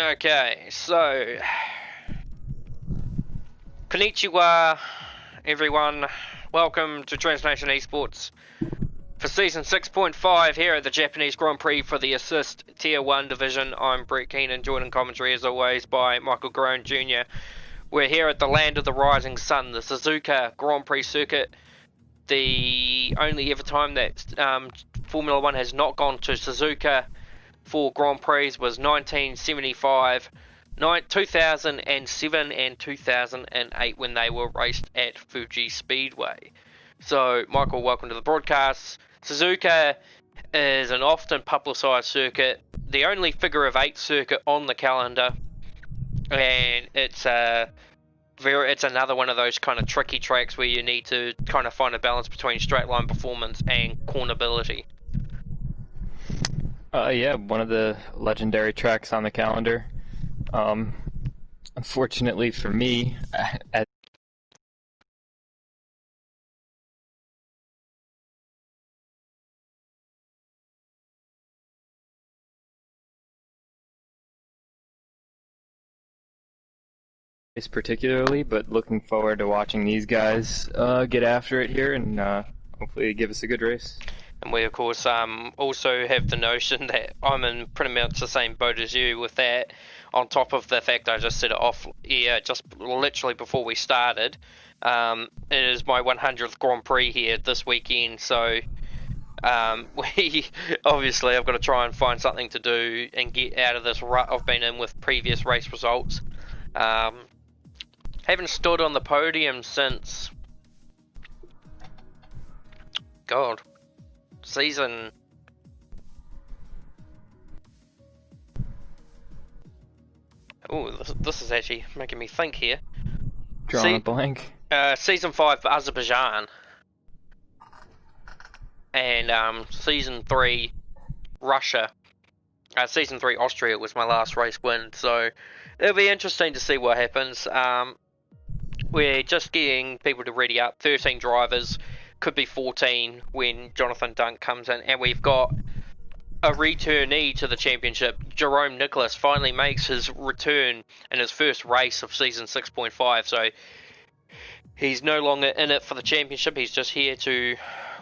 Okay, so konnichiwa, everyone. Welcome to Transnation Esports for Season 6.5 here at the Japanese Grand Prix for the Assist Tier 1 Division. I'm Brett Keenan, joined in commentary as always by Michael Groan Jr. We're here at the land of the rising sun, the Suzuka Grand Prix circuit. The only ever time that Formula 1 has not gone to Suzuka for Grand Prix was 1975, 2007 and 2008 when they were raced at Fuji Speedway. So, Michael, welcome to the broadcast. Suzuka is an often publicised circuit, the only figure of 8 circuit on the calendar, and it's another one of those kind of tricky tracks where you need to kind of find a balance between straight line performance and cornerability. Yeah, one of the legendary tracks on the calendar. Unfortunately for me, at this particularly, but looking forward to watching these guys get after it here and hopefully give us a good race. And we, of course, also have the notion that I'm in pretty much the same boat as you with that, on top of the fact I just set it off just literally before we started. It is my 100th Grand Prix here this weekend, so we obviously I've got to try and find something to do and get out of this rut I've been in with previous race results. Haven't stood on the podium since... God... Season... Oh, this is actually making me think here. Drawing a blank. Season 5 Azerbaijan. And Season 3 Russia. Season 3 Austria was my last race win, so it'll be interesting to see what happens. We're just getting people to ready up. 13 drivers. Could be 14 when Jonathan Dunk comes in, and we've got a returnee to the championship. Jerome Nicholas finally makes his return in his first race of season 6.5, so he's no longer in it for the championship. He's just here to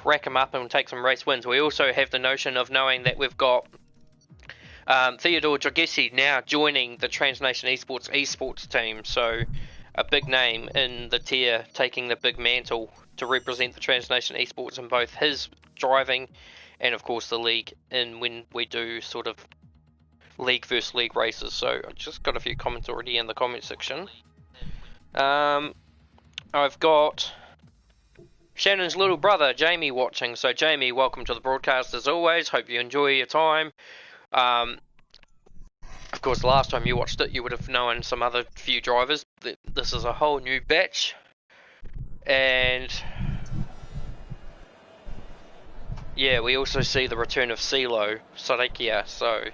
rack him up and take some race wins. We also have the notion of knowing that we've got Theodore Jogesi now joining the Transnation eSports team, so a big name in the tier taking the big mantle to represent the Transnation eSports in both his driving and of course the league, and when we do sort of league versus league races. So I've just got a few comments already in the comment section. I've got Shannon's little brother Jamie watching, so Jamie, welcome to the broadcast as always. Hope you enjoy your time. Of course, the last time you watched it, you would have known some other few drivers. This is a whole new batch. And yeah, we also see the return of CeeLo Sarakia, so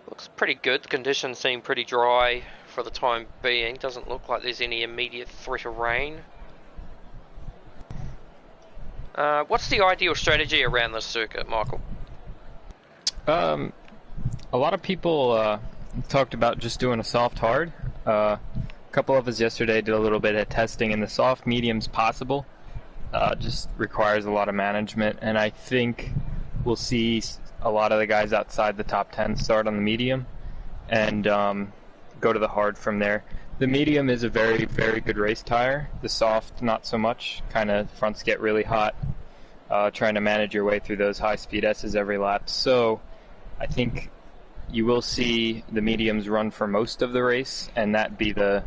looks pretty good. The conditions seem pretty dry for the time being. Doesn't look like there's any immediate threat of rain. What's the ideal strategy around this circuit, Michael? A lot of people talked about just doing a soft hard. A couple of us yesterday did a little bit of testing, and the soft medium's possible. Just requires a lot of management, and I think we'll see a lot of the guys outside the top 10 start on the medium and go to the hard from there. The medium is a very, very good race tire. The soft, not so much. Kind of fronts get really hot trying to manage your way through those high-speed S's every lap. So I think you will see the mediums run for most of the race, and that be the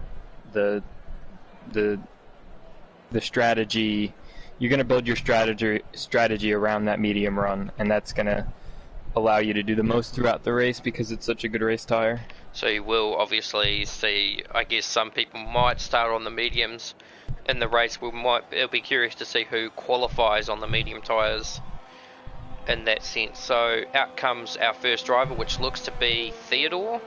strategy. You're going to build your strategy around that medium run, and that's going to allow you to do the most throughout the race because it's such a good race tire. So you will obviously see, I guess some people might start on the mediums in the race. It'll be curious to see who qualifies on the medium tires in that sense. So out comes our first driver, which looks to be Theodore.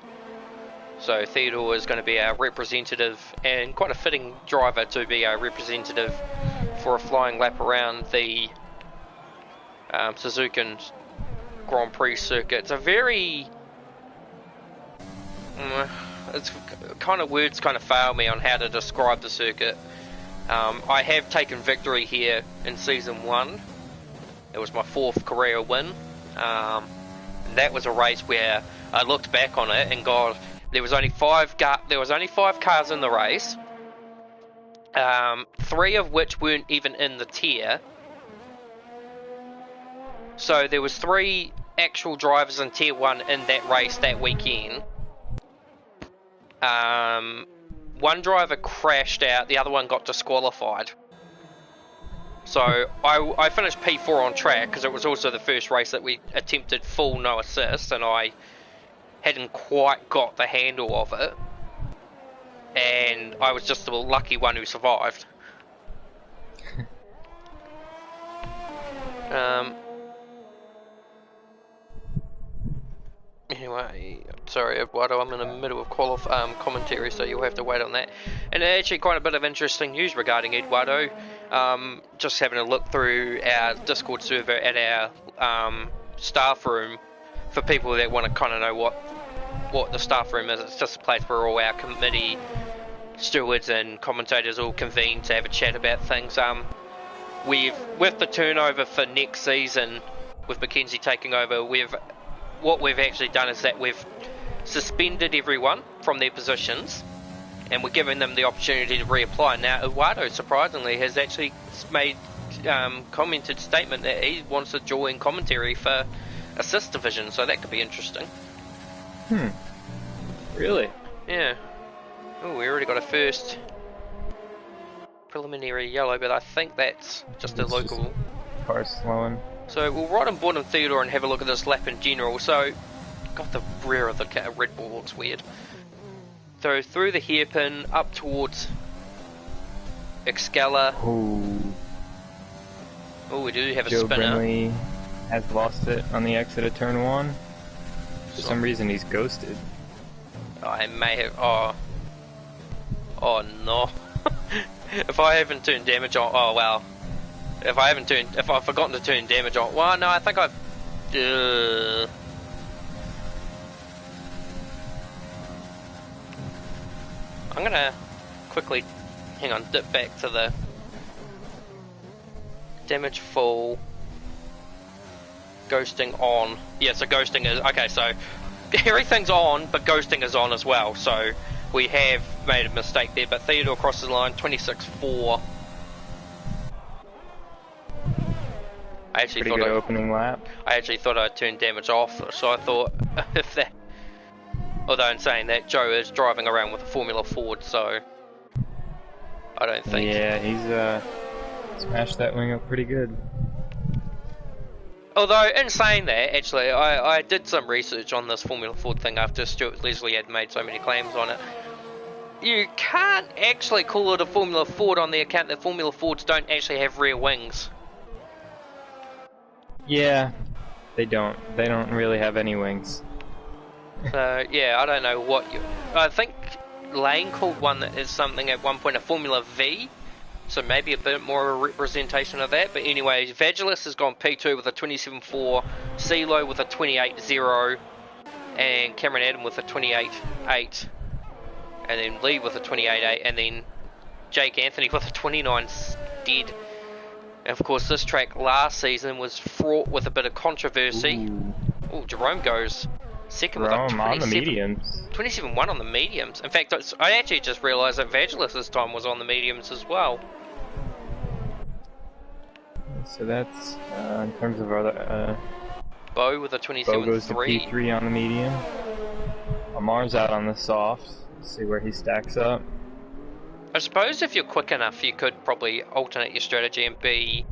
So Theodore is going to be our representative, and quite a fitting driver to be our representative for a flying lap around the Suzuka Grand Prix circuit. It's a very it's kind of words kind of fail me on how to describe the circuit. I have taken victory here in Season 1. It was my 4th career win. That was a race where I looked back on it and God, there was only 5 cars in the race. 3 of which weren't even in the tier. So there was 3 actual drivers in tier 1 in that race that weekend. One driver crashed out, the other one got disqualified. So I finished P4 on track because it was also the first race that we attempted full no assist, and I hadn't quite got the handle of it. And I was just the lucky one who survived. Anyway, sorry Eduardo, I'm in the middle of commentary, so you'll have to wait on that. And actually quite a bit of interesting news regarding Eduardo. Just having a look through our Discord server at our staff room for people that want to kind of know what the staff room is. It's just a place where all our committee stewards and commentators all convene to have a chat about things. With the turnover for next season, with Mackenzie taking over, what we've actually done is that we've suspended everyone from their positions and we're giving them the opportunity to reapply. Now Eduardo surprisingly has actually made commented statement that he wants to join commentary for assist division, so that could be interesting. Really? Yeah. Oh, we already got a first preliminary yellow, but I think that's just a local car slowing. So we'll ride on board in Theodore and have a look at this lap in general. So, got the rear of the Red Bull looks weird. So through the hairpin, up towards Excella. Oh, we do have a Joe spinner. Brinley has lost it on the exit of turn 1. For some reason he's ghosted. I may have... Oh no. If I haven't turned damage on... Oh well. If I've forgotten to turn damage on... Well, no, I think I've... I'm gonna quickly... Hang on, dip back to the... Damage full... Ghosting on... Yeah, so ghosting is... Okay, so... Everything's on, but ghosting is on as well, so... We have made a mistake there, but Theodore crosses the line, 26.4. I actually Pretty good opening lap. I actually thought I'd turn damage off, so I thought if that... Although in saying that, Joe is driving around with a Formula Ford, so... I don't think... Yeah, he's smashed that wing up pretty good. Although, in saying that, actually, I did some research on this Formula Ford thing after Stuart Leslie had made so many claims on it. You can't actually call it a Formula Ford on the account that Formula Fords don't actually have rear wings. Yeah, they don't. They don't really have any wings. So, yeah, I don't know what you... I think Lane called one that is something at one point a Formula V. So maybe a bit more of a representation of that. But anyway, Vagelis has gone P2 with a 27.4, CeeLo with a 28.0, and Cameron Adam with a 28.8, and then Lee with a 28.8, and then Jake Anthony with a 29 stead. And of course, this track last season was fraught with a bit of controversy. Oh, Jerome goes second with a 27.1 on the mediums. In fact, I actually just realised that Vagelis' time was on the mediums as well. So that's in terms of other. Bo with a 27.3. Bo goes to P3 on the medium. Amar's out on the soft. Let's see where he stacks up. I suppose if you're quick enough, you could probably alternate your strategy and be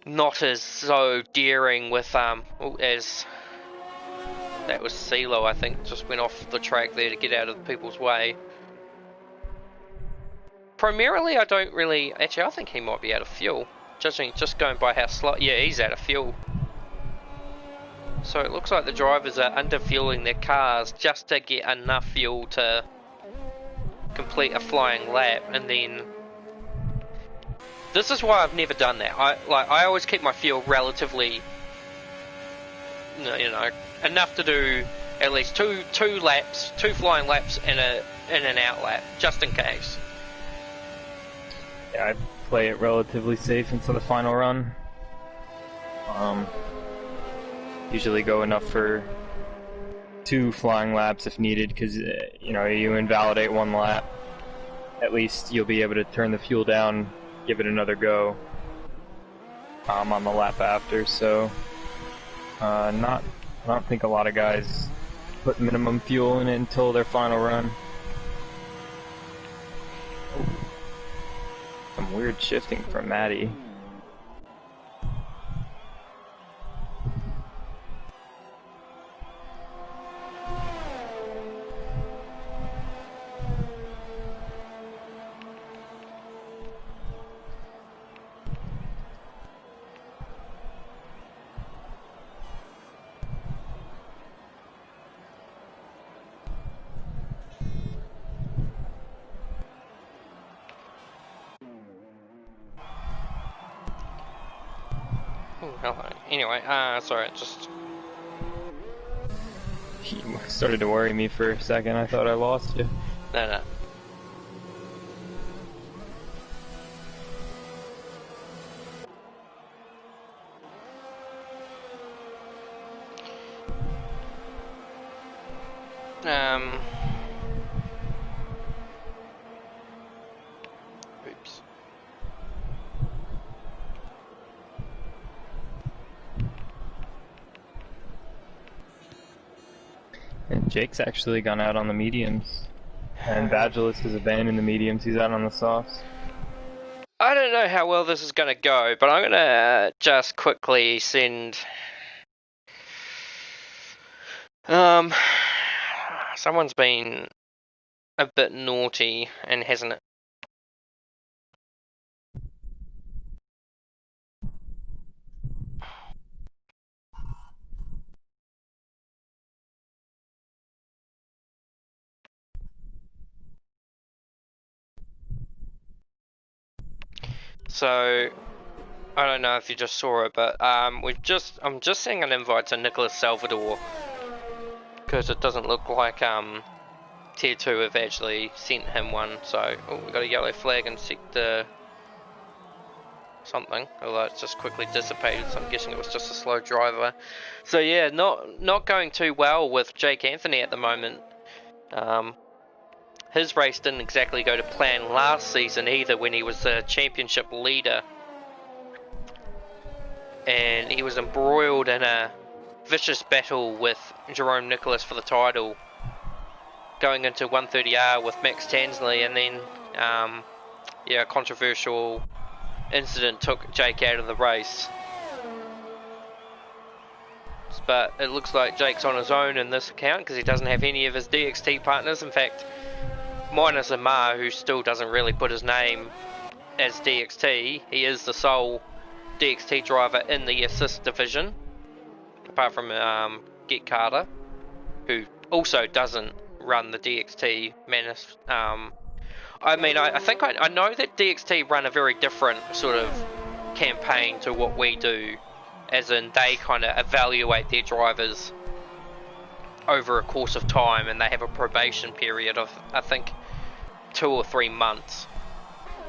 not as so daring with as that was CeeLo, I think, just went off the track there to get out of people's way. Primarily, I don't really... Actually, I think he might be out of fuel. Just going by how slow... Yeah, he's out of fuel. So it looks like the drivers are under-fueling their cars just to get enough fuel to complete a flying lap, and then... This is why I've never done that. I always keep my fuel relatively... You know, enough to do at least two laps, 2 flying laps and a in and out lap, just in case. Yeah, I play it relatively safe into the final run. Usually go enough for 2 flying laps if needed, because you invalidate 1 lap. At least you'll be able to turn the fuel down, give it another go on the lap after. So, I don't think a lot of guys put minimum fuel in it until their final run. Some weird shifting from Maddie. Hello. Anyway, sorry, just... You started to worry me for a second. I thought I lost you. No. Oops. And Jake's actually gone out on the mediums. And Vagilis is abandoned the mediums. He's out on the softs. I don't know how well this is going to go, but I'm going to just quickly send... someone's been a bit naughty and hasn't... So, I don't know if you just saw it, but I'm just seeing an invite to Nicholas Salvador, because it doesn't look like Tier 2 have actually sent him one. So, we got a yellow flag in sector something, although it's just quickly dissipated, so I'm guessing it was just a slow driver. So yeah, not going too well with Jake Anthony at the moment. His race didn't exactly go to plan last season either, when he was the championship leader. And he was embroiled in a vicious battle with Jerome Nicholas for the title, going into 130R with Max Tansley, and then a controversial incident took Jake out of the race. But it looks like Jake's on his own in this account, because he doesn't have any of his DXT partners. In fact, minus Amar, who still doesn't really put his name as DXT, he is the sole DXT driver in the assist division, apart from Get Carter, who also doesn't run the DXT Manus. I think I know that DXT run a very different sort of campaign to what we do, as in they kind of evaluate their drivers over a course of time, and they have a probation period of, I think, 2 or 3 months,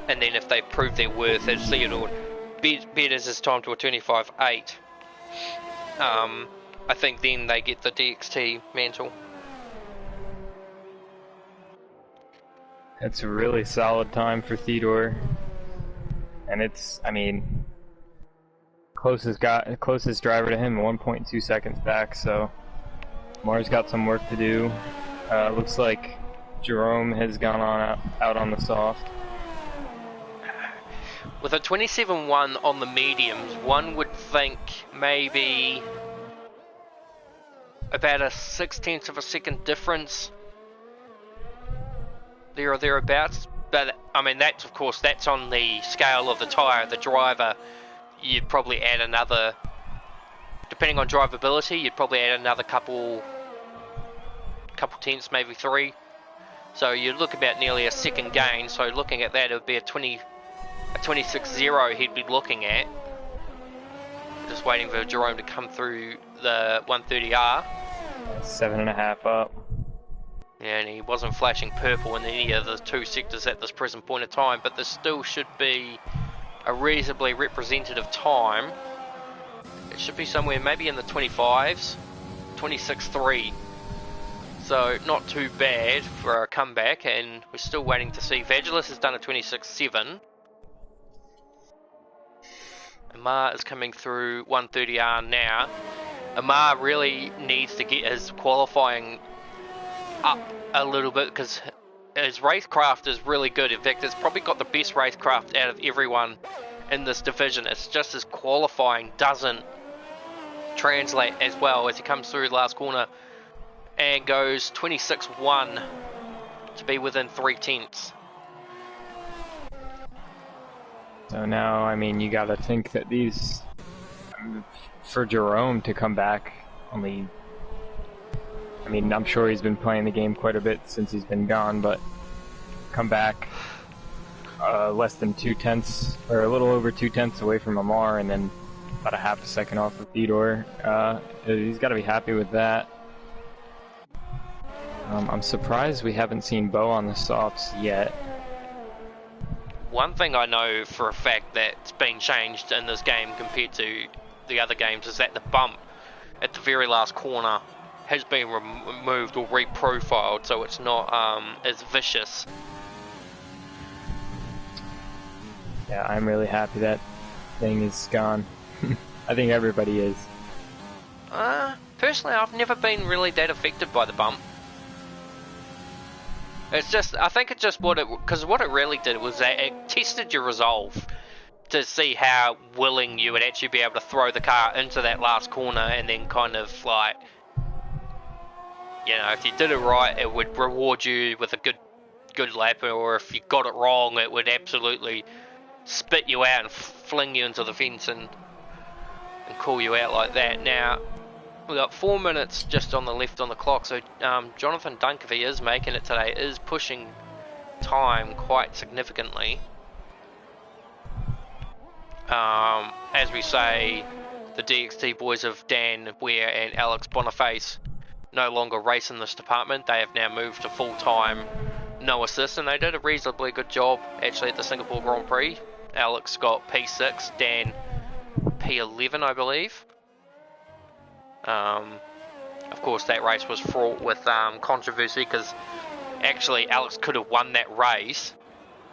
and then if they prove their worth, as Theodore betters his time to a 25.8, I think then they get the DXT mantle. It's a really solid time for Theodore, and it's, closest driver to him, 1.2 seconds back, so Mars got some work to do. Looks like Jerome has gone on out on the soft. With a 27.1 on the mediums, one would think maybe about a 0.6 of a second difference there or thereabouts. But that's, of course, that's on the scale of the tyre. The driver, you'd probably add another, depending on drivability, you'd probably add another couple tenths, maybe 3. So you'd look about nearly a second gain. So looking at that, it would be a 26.0 he'd be looking at. Just waiting for Jerome to come through the 130R. 7.5 up. Yeah, and he wasn't flashing purple in any of the two sectors at this present point in time, but there still should be a reasonably representative time. It should be somewhere maybe in the 25s, 26.3. So not too bad for a comeback, and we're still waiting to see. Vagilis has done a 26.7. Amar is coming through 130R now. Amar really needs to get his qualifying up a little bit because his racecraft is really good. In fact, it's probably got the best racecraft out of everyone in this division. It's just his qualifying doesn't translate as well as he comes through the last corner and goes 26.1 to be within 3/10. So now, I mean, you gotta think that these, for Jerome to come back, I mean, I'm sure he's been playing the game quite a bit since he's been gone, but come back less than 2/10, or a little over 2/10 away from Amar, and then about a half a second off of Theodore. He's got to be happy with that. I'm surprised we haven't seen Bo on the softs yet. One thing I know for a fact that's been changed in this game compared to the other games is that the bump at the very last corner has been removed or reprofiled, so it's not as vicious. Yeah, I'm really happy that thing is gone. I think everybody is. Personally, I've never been really that affected by the bump. It's just, I think it's just because what it really did was that it tested your resolve to see how willing you would actually be able to throw the car into that last corner, and then kind of like, you know, if you did it right, it would reward you with a good lap, or if you got it wrong, it would absolutely spit you out and fling you into the fence and call you out like that. Now, we've got 4 minutes just on the left on the clock, so Jonathan Dunk, if he is making it today, is pushing time quite significantly. As we say, the DXT boys of Dan Ware and Alex Boniface no longer race in this department. They have now moved to full-time no assist, and they did a reasonably good job actually at the Singapore Grand Prix. Alex got P6, Dan P11 I believe. Of course that race was fraught with controversy because actually Alex could have won that race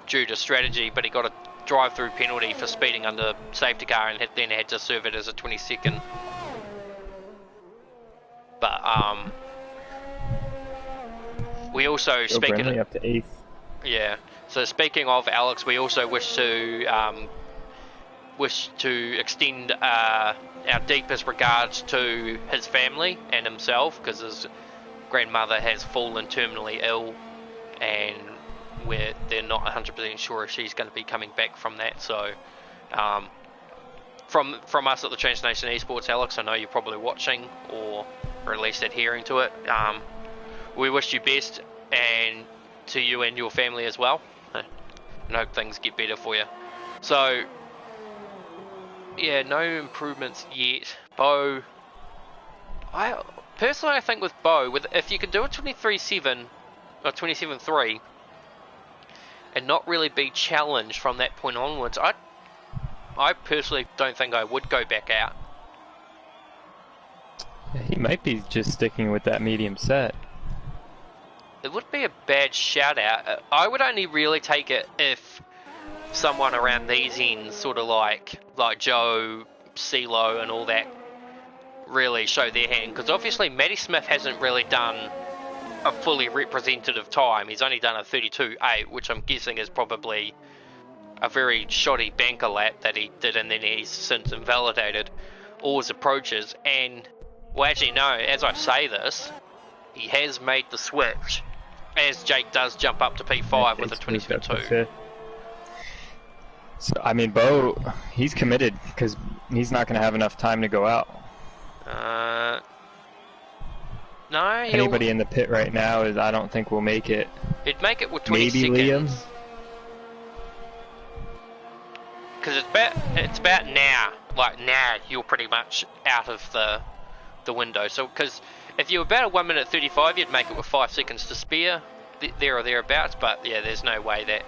due to strategy, but he got a drive-through penalty for speeding under safety car and then had to serve it as a 22nd. But we also speaking up to 8th. Yeah. So speaking of Alex, we also wish to extend our deepest regards to his family and himself, because his grandmother has fallen terminally ill, and they're not 100% sure if she's going to be coming back from that. So from us at the Transnation eSports, Alex, I know you're probably watching or at least adhering to it. We wish you best, and to you and your family as well, and hope things get better for you. So yeah, no improvements yet. Bo, I think with Bo, if you can do a 23.7 or 27.3 and not really be challenged from that point onwards, I personally don't think I would go back out. He might be just sticking with that medium set. It would be a bad shout out. I would only really take it if someone around these ends, sort of like Joe, CeeLo and all that, really show their hand, because obviously Matty Smith hasn't really done a fully representative time. He's only done a 32.8, which I'm guessing is probably a very shoddy banker lap that he did, and then he's since invalidated all his approaches. And well, actually no, as I say this, he has made the switch as Jake does jump up to P5 with a 27.2. So, I mean, Bo, he's committed because he's not going to have enough time to go out. No, anybody in the pit right now I don't think will make it. He'd make it with 20 maybe seconds. Liam. Because it's about now. Like now, you're pretty much out of the window. So because If you were about a 1 minute 35, you'd make it with 5 seconds to spare, there or thereabouts. But yeah, there's no way that.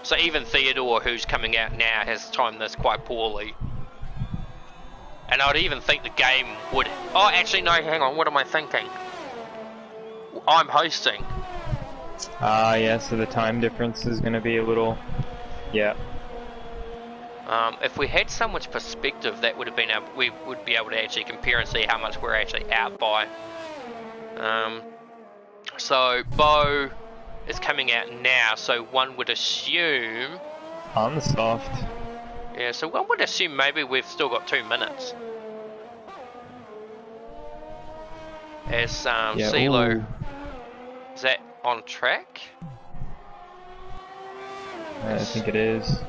So even Theodore, who's coming out now, has timed this quite poorly. And I'd even think the game would. Oh, actually, no. Hang on. What am I thinking? I'm hosting. Yeah. So the time difference is going to be a little. Yeah. If we had someone's perspective, that would have been we would be able to actually compare and see how much we're actually out by. So Bo is coming out now, so one would assume On the soft. Yeah, so one would assume maybe we've still got 2 minutes. As CeeLo, Ooh. is that on track? I think it is.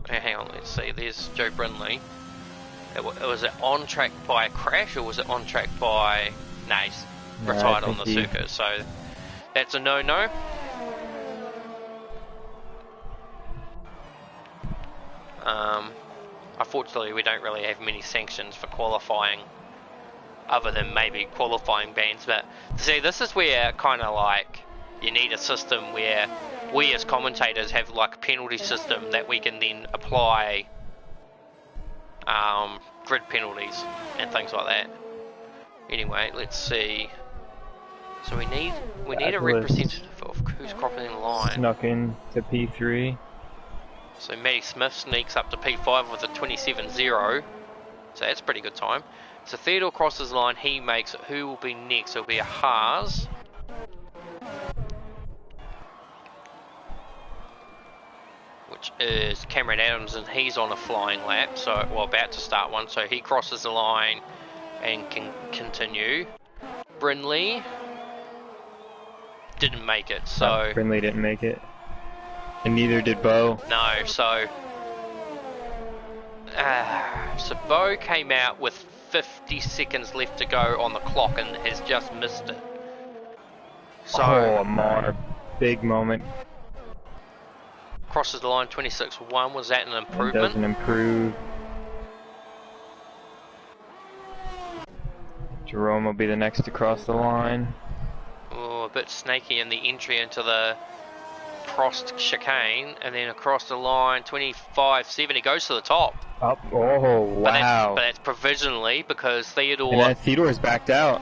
Hang on, let's see. There's Joe Brindley. Was it on track by a crash, or was it on track by... No, he's retired on the circuit, so that's a no-no. Unfortunately, we don't really have many sanctions for qualifying, other than maybe qualifying bans. But see, this is where kind of like you need a system where we as commentators have like a penalty system that we can then apply grid penalties and things like that. Anyway, let's see. So we need a representative of who's crossing the line. Snuck in to P3. So Matty Smith sneaks up to P5 with a 27.0. So that's a pretty good time. So Theodore crosses the line, he makes it. Who will be next? It'll be a Haas. Which is Cameron Adams, and he's on a flying lap, so well, about to start one, so he crosses the line and can continue. Brindley didn't make it, so Brindley didn't make it, and neither did Bo. no. So Bo came out with 50 seconds left to go on the clock and has just missed it. So Amar, big moment. Crosses the line 26.1. Was that an improvement? It doesn't improve. Jerome will be the next to cross the line. Oh, a bit snaky in the entry into the crossed chicane, and then across the line 25.7. He goes to the top. Up. Oh, wow. But that's provisionally because Theodore. And Theodore's backed out.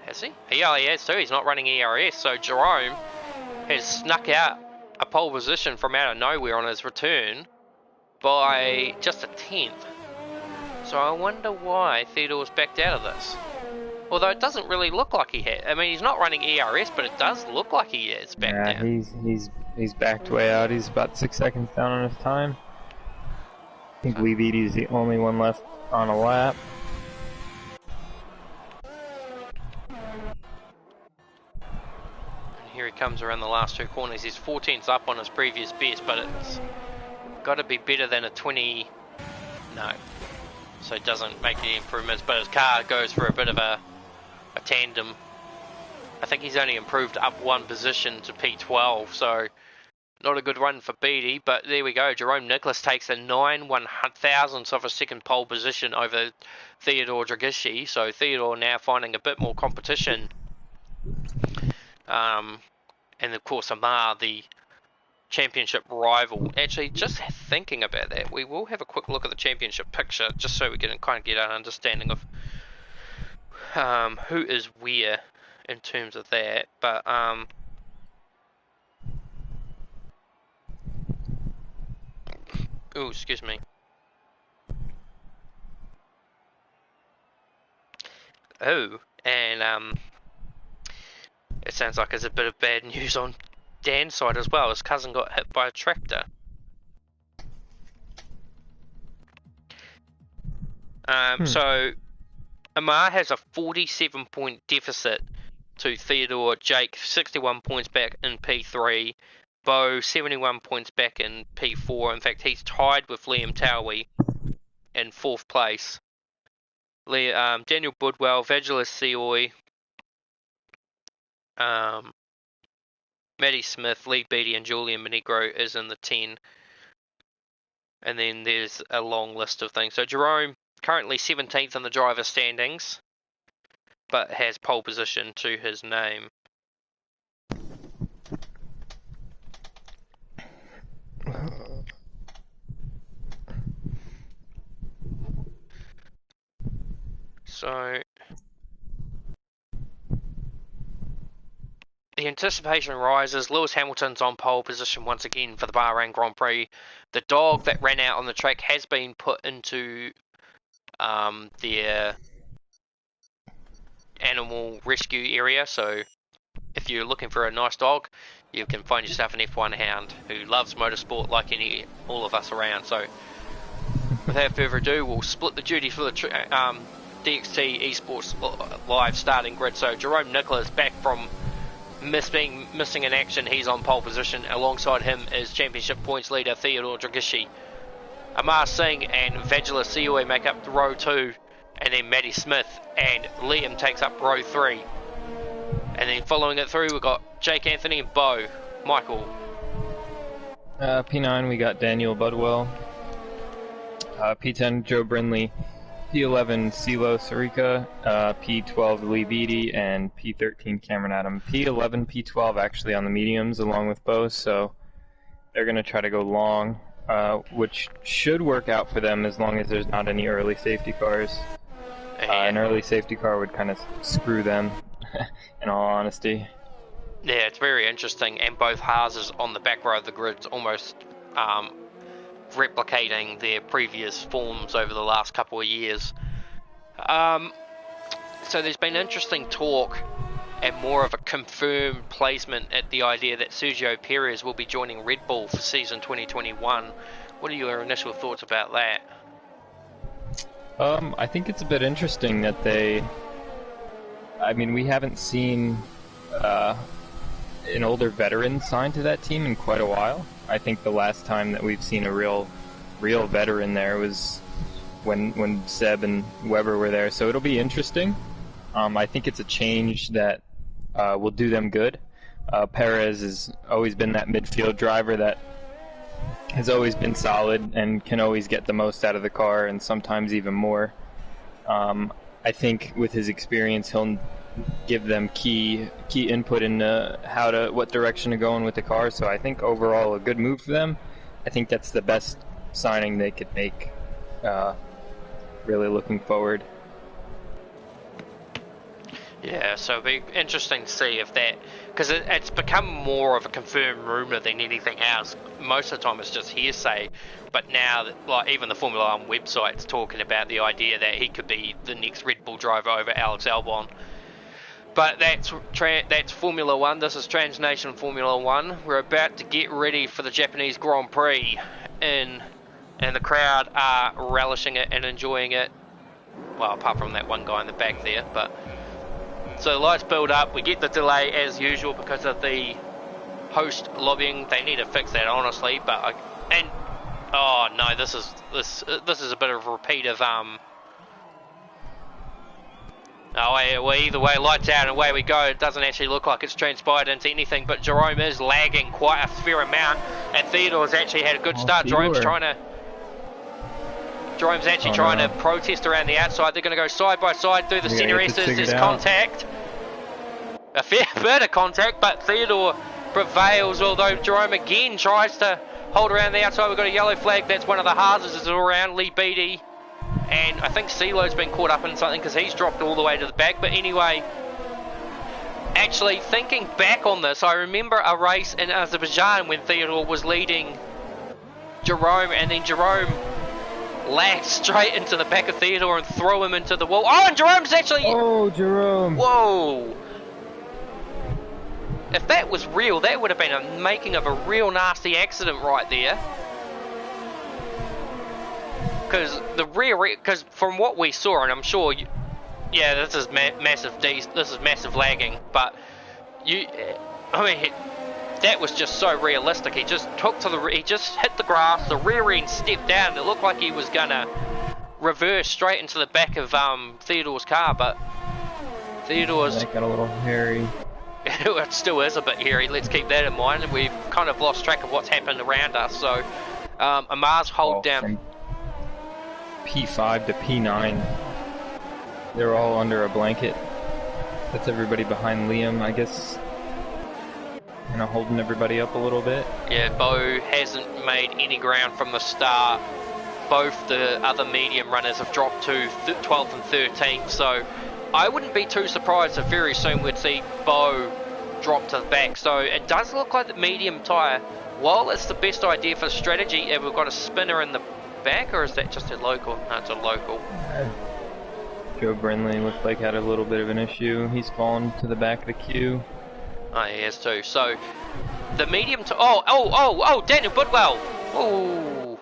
Has he? He has too. He's not running ERS, so Jerome has snuck out a pole position from out of nowhere on his return by just a tenth. So I wonder why Theodore's backed out of this. Although it doesn't really look like he had. I mean, he's not running ERS, but it does look like he is backed out. He's backed way out. He's about 6 seconds down on his time. I think Levidi's the only one left on a lap. Here he comes around the last 2 corners. He's 14ths up on his previous best, but it's got to be better than a 20. No. So it doesn't make any improvements, but his car goes for a bit of a tandem. I think he's only improved up 1 position to P12, so not a good run for Beattie, but there we go. Jerome Nicholas takes a 9/1000th of a second pole position over Theodore Dragishi, so Theodore now finding a bit more competition. And of course Amar, the championship rival. Actually, just thinking about that, we will have a quick look at the championship picture, just so we can kind of get an understanding of who is where in terms of that. But oh, excuse me. Oh, and it sounds like there's a bit of bad news on Dan's side as well. His cousin got hit by a tractor. So Amar has a 47-point deficit to Theodore. Jake 61 points back in P3. Bo 71 points back in P4. In fact, he's tied with Liam Towie in 4th place. Daniel Budwell, Vagelis Seoy, Matty Smith, Lee Beattie, and Julian Monegro is in the 10. And then there's a long list of things. So Jerome currently 17th in the driver standings, but has pole position to his name. So the anticipation rises. Lewis Hamilton's on pole position once again for the Bahrain Grand Prix. The dog that ran out on the track has been put into their animal rescue area, so if you're looking for a nice dog, you can find yourself an F1 hound who loves motorsport like all of us around. So without further ado, we'll split the duty for the DXT eSports live starting grid. So Jerome Nicholas back from missing in action. He's on pole position. Alongside him is championship points leader Theodore Dragishi. Amar Singh and Vangela Sioe make up row 2, and then Maddie Smith and Liam takes up row 3. And then following it through, we've got Jake Anthony and Bo. Michael. P9, we got Daniel Budwell. P10, Joe Brindley. P11, CeeLo Sarika. P12, Lee Beattie. And P13, Cameron Adam. P11, P12 actually on the mediums along with Bo, so they're going to try to go long, which should work out for them as long as there's not any early safety cars. An early safety car would kind of screw them, in all honesty. Yeah, it's very interesting, and both Haas on the back row of the grid's almost replicating their previous forms over the last couple of years. So there's been interesting talk and more of a confirmed placement at the idea that Sergio Perez will be joining Red Bull for season 2021. What are your initial thoughts about that? I think it's a bit interesting that we haven't seen an older veteran signed to that team in quite a while. I think the last time that we've seen a real veteran there was when Seb and Weber were there, so it'll be interesting. I think it's a change that will do them good. Perez has always been that midfield driver that has always been solid and can always get the most out of the car, and sometimes even more. I think with his experience, he'll give them key input into what direction to go in with the car. So I think overall a good move for them. I think that's the best signing they could make. Really looking forward. Yeah, so it'll be interesting to see if that, because it's become more of a confirmed rumour than anything else. Most of the time it's just hearsay, but now like even the Formula 1 website's talking about the idea that he could be the next Red Bull driver over Alex Albon. But that's Formula 1, this is Transnation Formula 1. We're about to get ready for the Japanese Grand Prix, and the crowd are relishing it and enjoying it. Well, apart from that one guy in the back there, but... So the lights build up, we get the delay as usual because of the host lobbying. They need to fix that honestly, but oh no, this is a bit of a repeat of well, either way, lights out and away we go. It doesn't actually look like it's transpired into anything, but Jerome is lagging quite a fair amount, and Theodore's actually had a good start. Jerome's actually trying to protest around the outside. They're going to go side by side through the CRS. There's contact. A fair bit of contact, but Theodore prevails, although Jerome again tries to hold around the outside. We've got a yellow flag. That's one of the Haas's all around. Lee Beattie. And I think CeeLo's been caught up in something because he's dropped all the way to the back. But anyway, actually thinking back on this, I remember a race in Azerbaijan when Theodore was leading Jerome, and then Jerome lagged straight into the back of Theodore and throw him into the wall. Oh, and Jerome's actually... Oh, Jerome. Whoa. If that was real, that would have been a making of a real nasty accident right there. Because from what we saw, and I'm sure, yeah, this is massive lagging, but that was just so realistic. He just he just hit the grass, the rear end stepped down, and it looked like he was gonna reverse straight into the back of Theodore's car, but Theodore's... That got a little hairy. It still is a bit hairy, let's keep that in mind, and we've kind of lost track of what's happened around us, so Amar's hold down... P5 to P9. They're all under a blanket. That's everybody behind Liam, I guess. You know, holding everybody up a little bit. Yeah, Bo hasn't made any ground from the start. Both the other medium runners have dropped to 12th and 13th, so I wouldn't be too surprised if very soon we'd see Bo drop to the back. So it does look like the medium tyre, while it's the best idea for strategy, if we've got a spinner in the back, or is that just a local? No, it's a local. Joe Brindley looked like had a little bit of an issue. He's fallen to the back of the queue. Oh, he has too. So the medium to oh, Daniel Budwell. Oh,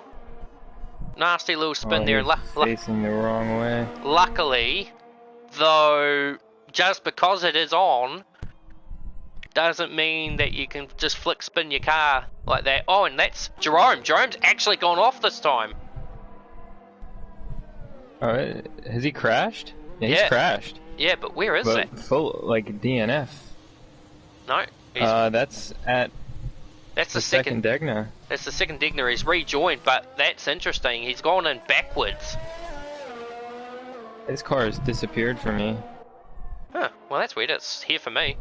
nasty little spin there. Facing the wrong way. Luckily, though, just because it is on, doesn't mean that you can just flick spin your car like that. Oh, and that's Jerome. Jerome's actually gone off this time. Has he crashed? Yeah, he's crashed. Yeah, but where is it? Full, like DNF. No. That's the second Degna. That's the second Degna. He's rejoined, but that's interesting. He's gone in backwards. His car has disappeared for me. Huh. Well, that's weird. It's here for me.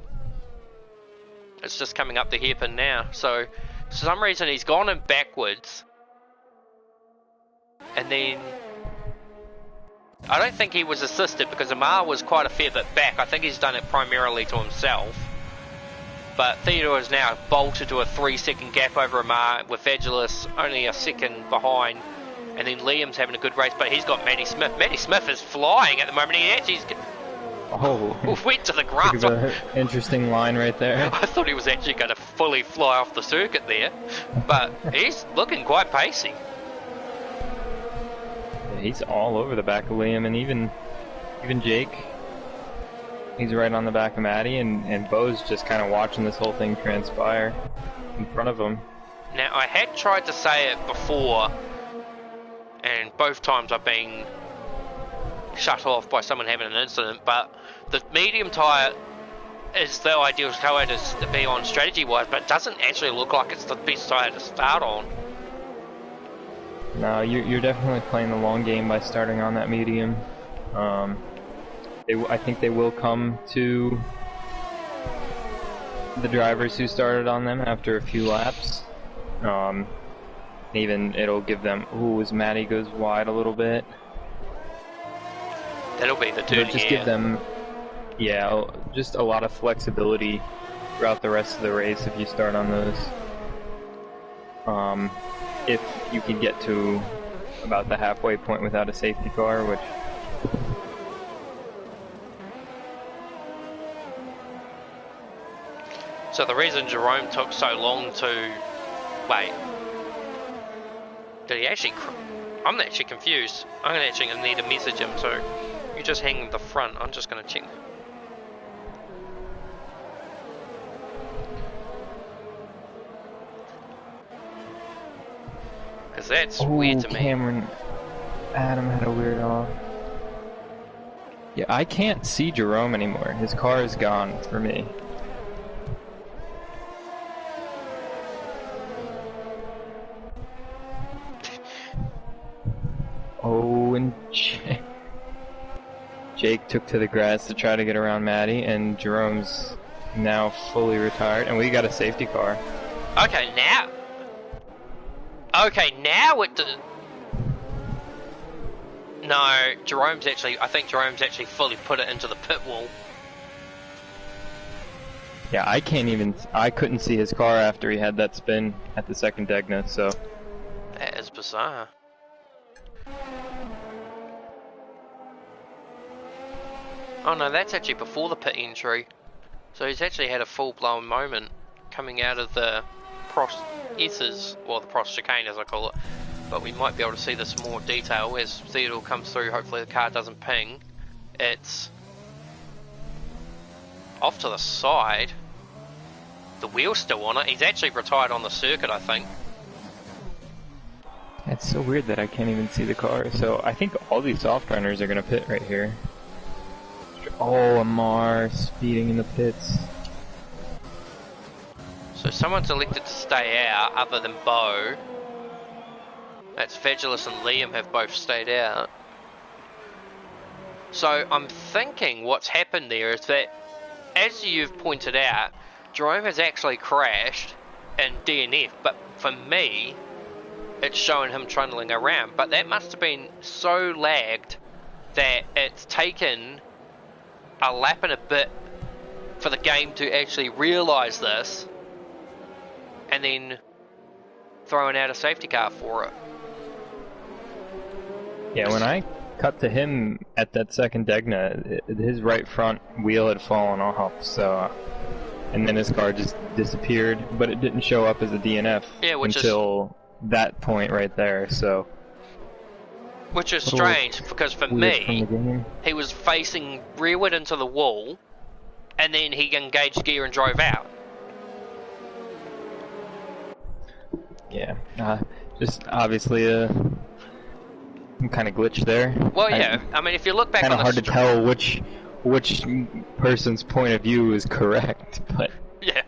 It's just coming up the hairpin now. So, for some reason, he's gone in backwards. And then I don't think he was assisted because Amar was quite a fair bit back. I think he's done it primarily to himself. But Theodore is now bolted to a 3-second gap over Amar, with Vagelis only a second behind. And then Liam's having a good race, but he's got Matty Smith. Matty Smith is flying at the moment. He actually went to the grass. Interesting line right there. I thought he was actually going to fully fly off the circuit there. But he's looking quite pacey. He's all over the back of Liam, and even Jake. He's right on the back of Matty, and Bo's just kind of watching this whole thing transpire in front of him. Now, I had tried to say it before, and both times I've been shut off by someone having an incident, but the medium tyre is the ideal tyre to be on strategy-wise, but it doesn't actually look like it's the best tyre to start on. No, you're definitely playing the long game by starting on that medium. I think they will come to the drivers who started on them after a few laps. Even it'll give them. Ooh, as Matty goes wide a little bit. That'll be the turn. Just give them, just a lot of flexibility throughout the rest of the race if you start on those. If you can get to about the halfway point without a safety car, which. So the reason Jerome took so long to... Wait. Did he actually... I'm actually confused. I'm actually going to need to message him, so you just hang the front. I'm just going to check. Because that's weird to me. Cameron Adam had a weird off. Yeah, I can't see Jerome anymore. His car is gone for me. Oh, and Jake took to the grass to try to get around Matty, and Jerome's now fully retired, and we got a safety car. Okay, now it... No, Jerome's actually... I think Jerome's actually fully put it into the pit wall. Yeah, I couldn't see his car after he had that spin at the second Degna, so... That is bizarre. Oh no, that's actually before the pit entry. So he's actually had a full-blown moment coming out of the Prost S's, or the Prost chicane as I call it. But we might be able to see this in more detail as Theodore comes through. Hopefully the car doesn't ping. It's off to the side. The wheel's still on it. He's actually retired on the circuit, I think. It's so weird that I can't even see the car. So I think all these soft runners are going to pit right here. Oh, Amar speeding in the pits. So someone's elected to stay out other than Bo. That's Vagelis and Liam have both stayed out. So I'm thinking what's happened there is that, as you've pointed out, Jerome has actually crashed and DNF, but for me, it's showing him trundling around. But that must have been so lagged that it's taken a lap and a bit for the game to actually realise this, and then throwing out a safety car for it. Yeah, when I cut to him at that second Degna, his right front wheel had fallen off, so and then his car just disappeared, but it didn't show up as a DNF until that point right there, so... Which is strange, because for me, he was facing rearward into the wall, and then he engaged gear and drove out. Yeah, just obviously some kind of glitch there. Well, yeah, I mean, if you look back on the... Kind of hard to tell which person's point of view is correct, but... Yeah.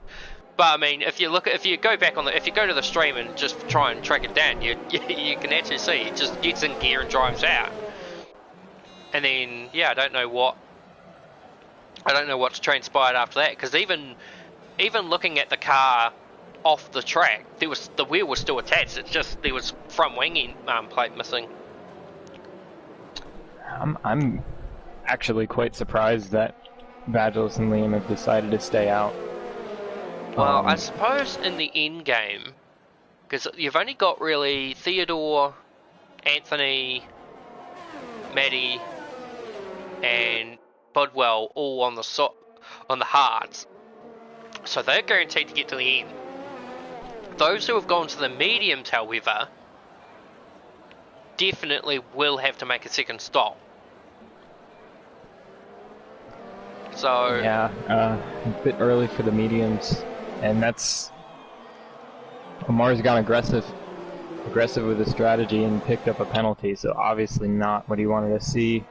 But I mean, if you go to the stream and just try and track it down, you can actually see it just gets in gear and drives out. And then, yeah, I don't know what's transpired after that, because even looking at the car off the track, the wheel was still attached. It's just there was front wing plate missing. I'm actually quite surprised that Vagelis and Liam have decided to stay out. Well, I suppose in the end game, because you've only got really Theodore, Anthony, Maddie, and Budwell all on the hards, so they're guaranteed to get to the end. Those who have gone to the mediums, however, definitely will have to make a second stop. So yeah, a bit early for the mediums. And that's... Omar's gone aggressive with his strategy and picked up a penalty, so obviously not what he wanted to see,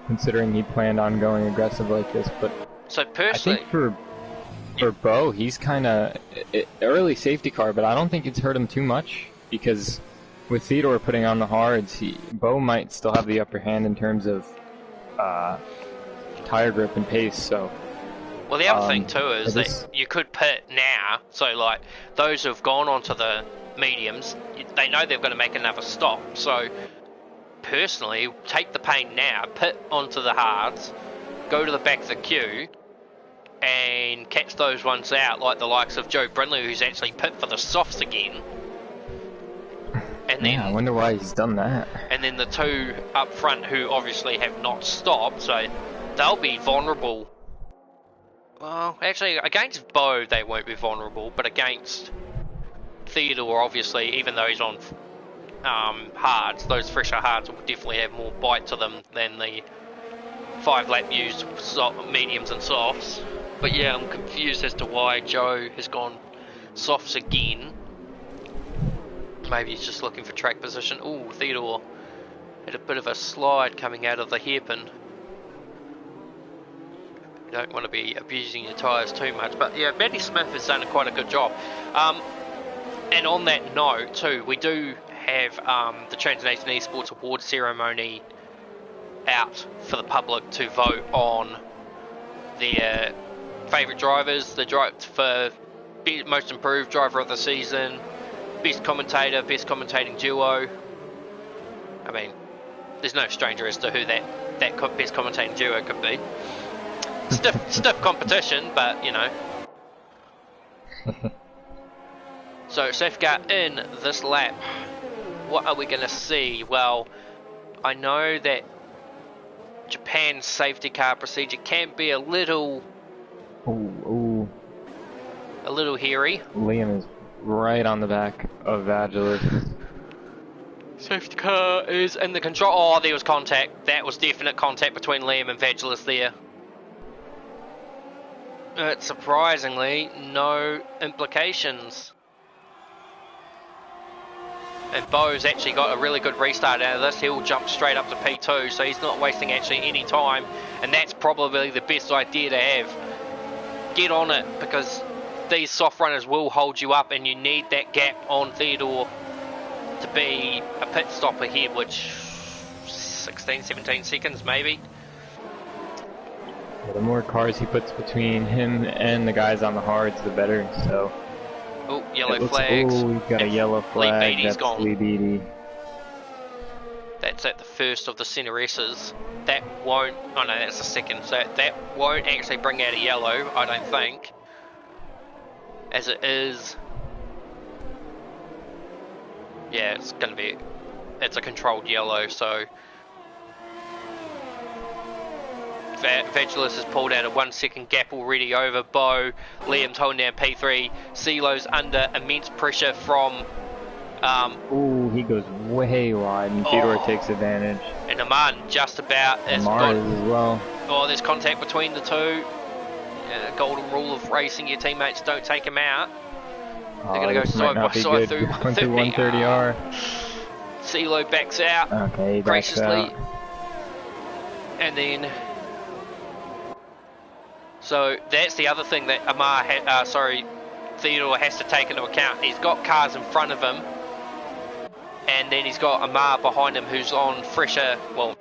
considering he planned on going aggressive like this. But so personally, I think for Bo, he's kind of early safety car, but I don't think it's hurt him too much, because with Theodore putting on the hards, Bo might still have the upper hand in terms of tire grip and pace, so... Well, the other thing too is that you could pit now, so like those who've gone onto the mediums, they know they've got to make another stop. So personally, take the pain now, pit onto the hards, go to the back of the queue, and catch those ones out, like the likes of Joe Brindley, who's actually pit for the softs again. And then, I wonder why he's done that. And then the two up front who obviously have not stopped, so they'll be vulnerable. Well, actually, against Bo, they won't be vulnerable, but against Theodore, obviously, even though he's on hards, those fresher hards will definitely have more bite to them than the 5-lap used mediums and softs. But yeah, I'm confused as to why Joe has gone softs again. Maybe he's just looking for track position. Ooh, Theodore had a bit of a slide coming out of the hairpin. You don't want to be abusing your tyres too much, but yeah, Maddie Smith has done quite a good job. And on that note too, we do have the Transnation eSports Award ceremony out for the public to vote on their favourite drivers, the drive for most improved driver of the season, best commentator, best commentating duo. I mean, there's no stranger as to who that best commentating duo could be. Stiff competition, but you know. So safety car in this lap. What are we going to see? Well, I know that Japan's safety car procedure can be a little hairy. Liam is right on the back of Vagelis. Safety car is in the control. Oh, there was contact. That was definite contact between Liam and Vagelis there. Surprisingly, no implications. And Bo's actually got a really good restart out of this. He'll jump straight up to P2, so he's not wasting actually any time. And that's probably the best idea to have. Get on it, because these soft runners will hold you up, and you need that gap on Theodore to be a pit stop ahead, which 16, 17 seconds maybe. The more cars he puts between him and the guys on the hards, the better. So. Oh, yellow flags. Oh, we've got a yellow flag. Lee Beatty's gone. Lee Beatty. That's at the first of the center S's. That won't. Oh no, that's the second. So that won't actually bring out a yellow, I don't think. As it is. Yeah, it's gonna be. It's a controlled yellow, so. Vangelis has pulled out a 1 second gap already over Bo. Liam's holding down P3. CeeLo's under immense pressure from. Ooh, he goes way wide, and Theodore takes advantage. And Aman just about as well. Oh, there's contact between the two. Golden rule of racing: your teammates don't take him out. They're going to go side by side through 130R. CeeLo backs out. Okay, he backs graciously. out. And then. So that's the other thing that Theodore has to take into account. He's got cars in front of him, and then he's got Amar behind him who's on fresher, well,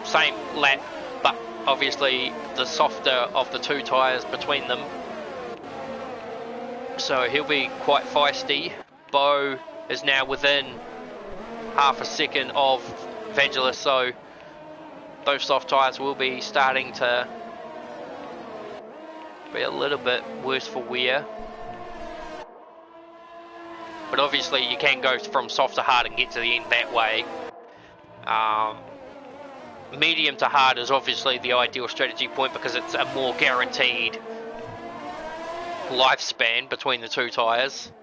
same lap, but obviously the softer of the two tyres between them. So he'll be quite feisty. Bo is now within half a second of Vangelis, so those soft tyres will be starting to be a little bit worse for wear. But obviously you can go from soft to hard and get to the end that way. Medium to hard is obviously the ideal strategy point because it's a more guaranteed lifespan between the two tyres.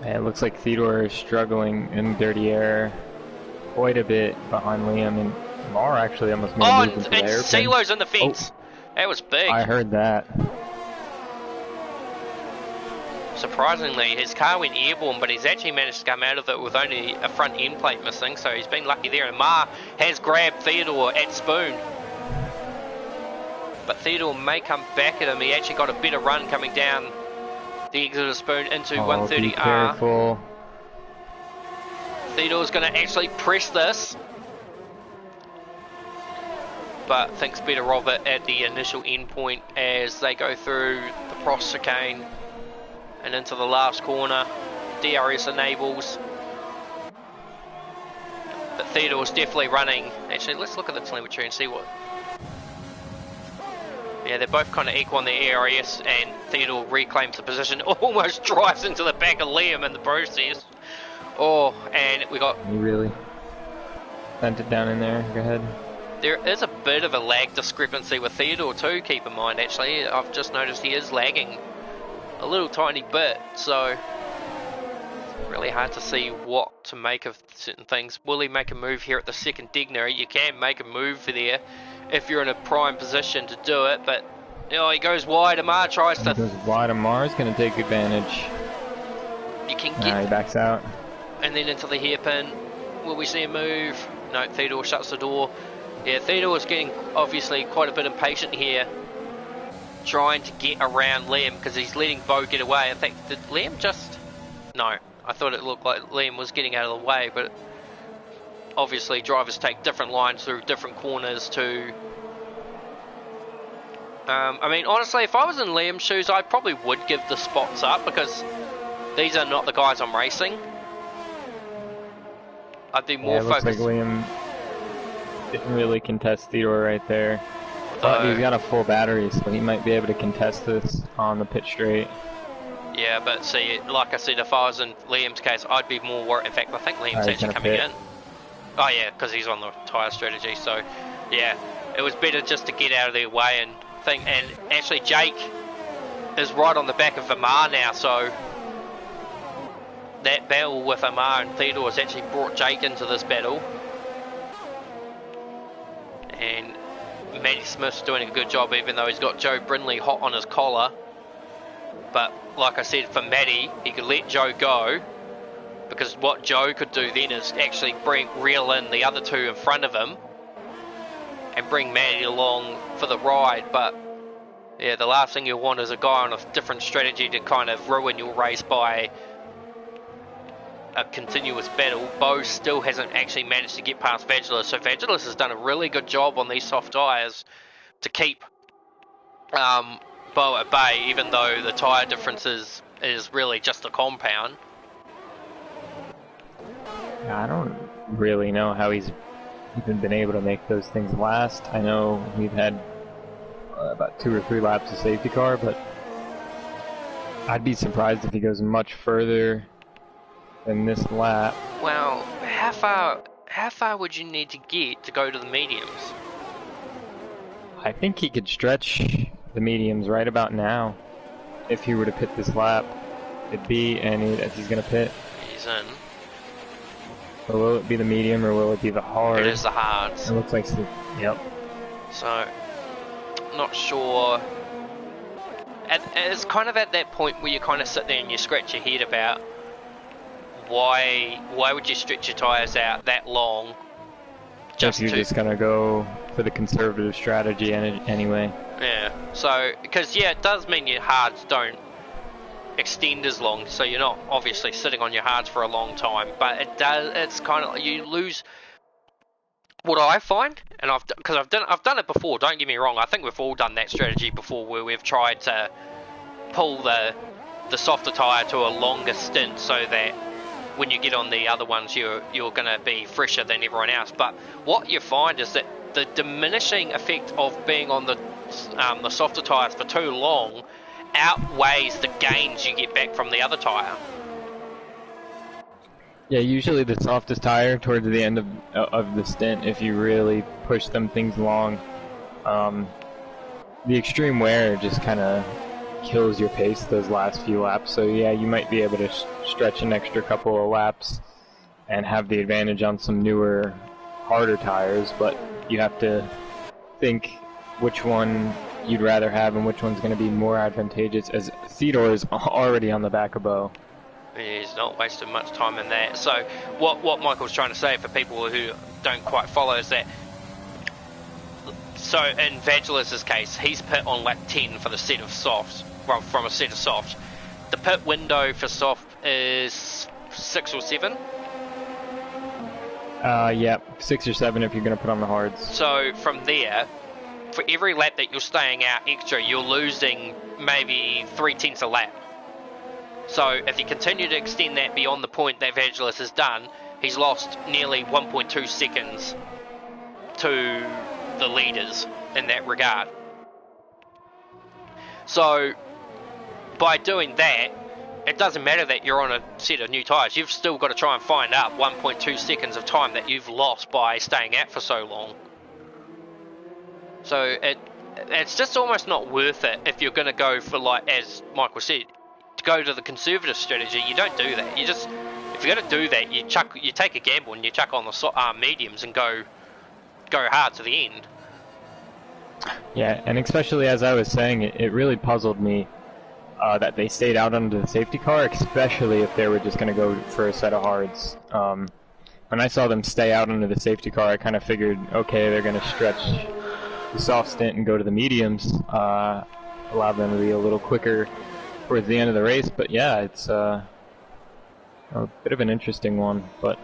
It looks like Theodore is struggling in dirty air quite a bit behind Liam, and Mar actually almost made a move into the airpin. CeeLo's in the fence. Oh. That was big. I heard that. Surprisingly, his car went airborne, but he's actually managed to come out of it with only a front end plate missing, so he's been lucky there. And Mar has grabbed Theodore at Spoon. But Theodore may come back at him. He actually got a better run coming down the exit of Spoon into 130R. Be careful. Theodore's going to actually press this, but thinks better of it at the initial end point as they go through the Prost chicane and into the last corner. DRS enables, but Theodore's definitely running. Actually, let's look at the telemetry and see what. Yeah, they're both kind of equal on the ARS, and Theodore reclaims the position, almost drives into the back of Liam in the process. Oh, and we got. You really bent it down in there. Go ahead. There is a bit of a lag discrepancy with Theodore too, keep in mind actually. I've just noticed he is lagging a little tiny bit, so really hard to see what to make of certain things. Will he make a move here at the second dignary? You can make a move there if you're in a prime position to do it, but he goes wide. Amar tries to... He goes wide. Amar's going to take advantage. You can get... he backs out. And then into the hairpin. Will we see a move? No, Theodore shuts the door. Yeah, Theodore is getting obviously quite a bit impatient here, trying to get around Liam because he's letting Bo get away. In fact, did Liam just... No, I thought it looked like Liam was getting out of the way, but obviously drivers take different lines through different corners to... I mean, honestly, if I was in Liam's shoes, I probably would give the spots up because these are not the guys I'm racing. I'd be more focused... Looks like Liam didn't really contest Theodore right there. But he's got a full battery, so he might be able to contest this on the pit straight. Yeah, but see, like I said, if I was in Liam's case, I'd be more worried. In fact, I think Liam's actually coming in. Oh yeah, because he's on the tyre strategy, so yeah, it was better just to get out of their way and think. And actually, Jake is right on the back of Amar now, so that battle with Amar and Theodore has actually brought Jake into this battle. And Matty Smith's doing a good job, even though he's got Joe Brindley hot on his collar. But like I said, for Matty, he could let Joe go, because what Joe could do then is actually reel in the other two in front of him and bring Matty along for the ride. But yeah, the last thing you want is a guy on a different strategy to kind of ruin your race by a continuous battle. Bo still hasn't actually managed to get past Vagilis, so Vagilis has done a really good job on these soft tyres to keep Bo at bay, even though the tyre difference is really just a compound. I don't really know how he's even been able to make those things last. I know we've had about 2 or 3 laps of safety car, but I'd be surprised if he goes much further than this lap. Well, how far would you need to get to go to the mediums? I think he could stretch the mediums right about now if he were to pit this lap. It'd be, and he's going to pit. He's in. So will it be the medium or will it be the hard? It is the hards. It looks like, yep. So, not sure. It's kind of at that point where you kind of sit there and you scratch your head about why would you stretch your tyres out that long? Just if you're just gonna go for the conservative strategy anyway. Yeah. So, because it does mean your hards don't extend as long, so you're not obviously sitting on your hards for a long time. But it does. It's kind of, you lose. What I find, and I've done it before. Don't get me wrong. I think we've all done that strategy before, where we've tried to pull the softer tyre to a longer stint, so that when you get on the other ones, you're going to be fresher than everyone else. But what you find is that the diminishing effect of being on the softer tyres for too long outweighs the gains you get back from the other tyre. Yeah, usually the softest tire towards the end of the stint, if you really push them things long, the extreme wear just kind of kills your pace those last few laps. So yeah, you might be able to stretch an extra couple of laps and have the advantage on some newer, harder tires, but you have to think which one you'd rather have and which one's going to be more advantageous, as Theodore is already on the back of Bo. He's not wasting much time in that. So what Michael's trying to say, for people who don't quite follow, is that, so in Vagilis' case, he's pit on lap 10 for the set of softs, well, from a set of softs. The pit window for soft is 6 or 7. Yeah, 6 or 7 if you're going to put on the hards. So from there, for every lap that you're staying out extra, you're losing maybe 3/10 a lap. So if you continue to extend that beyond the point that Vagilis has done, he's lost nearly 1.2 seconds to the leaders in that regard. So by doing that, it doesn't matter that you're on a set of new tyres. You've still got to try and find out 1.2 seconds of time that you've lost by staying out for so long. So it's just almost not worth it if you're going to go for, like, as Michael said, to go to the conservative strategy. You don't do that. If you're going to do that, you take a gamble and you chuck on the mediums and go hard to the end. Yeah, and especially as I was saying, it really puzzled me that they stayed out under the safety car, especially if they were just going to go for a set of hards. When I saw them stay out under the safety car, I kind of figured, okay, they're going to stretch the soft stint and go to the mediums, allow them to be a little quicker towards the end of the race. But yeah, it's a bit of an interesting one. But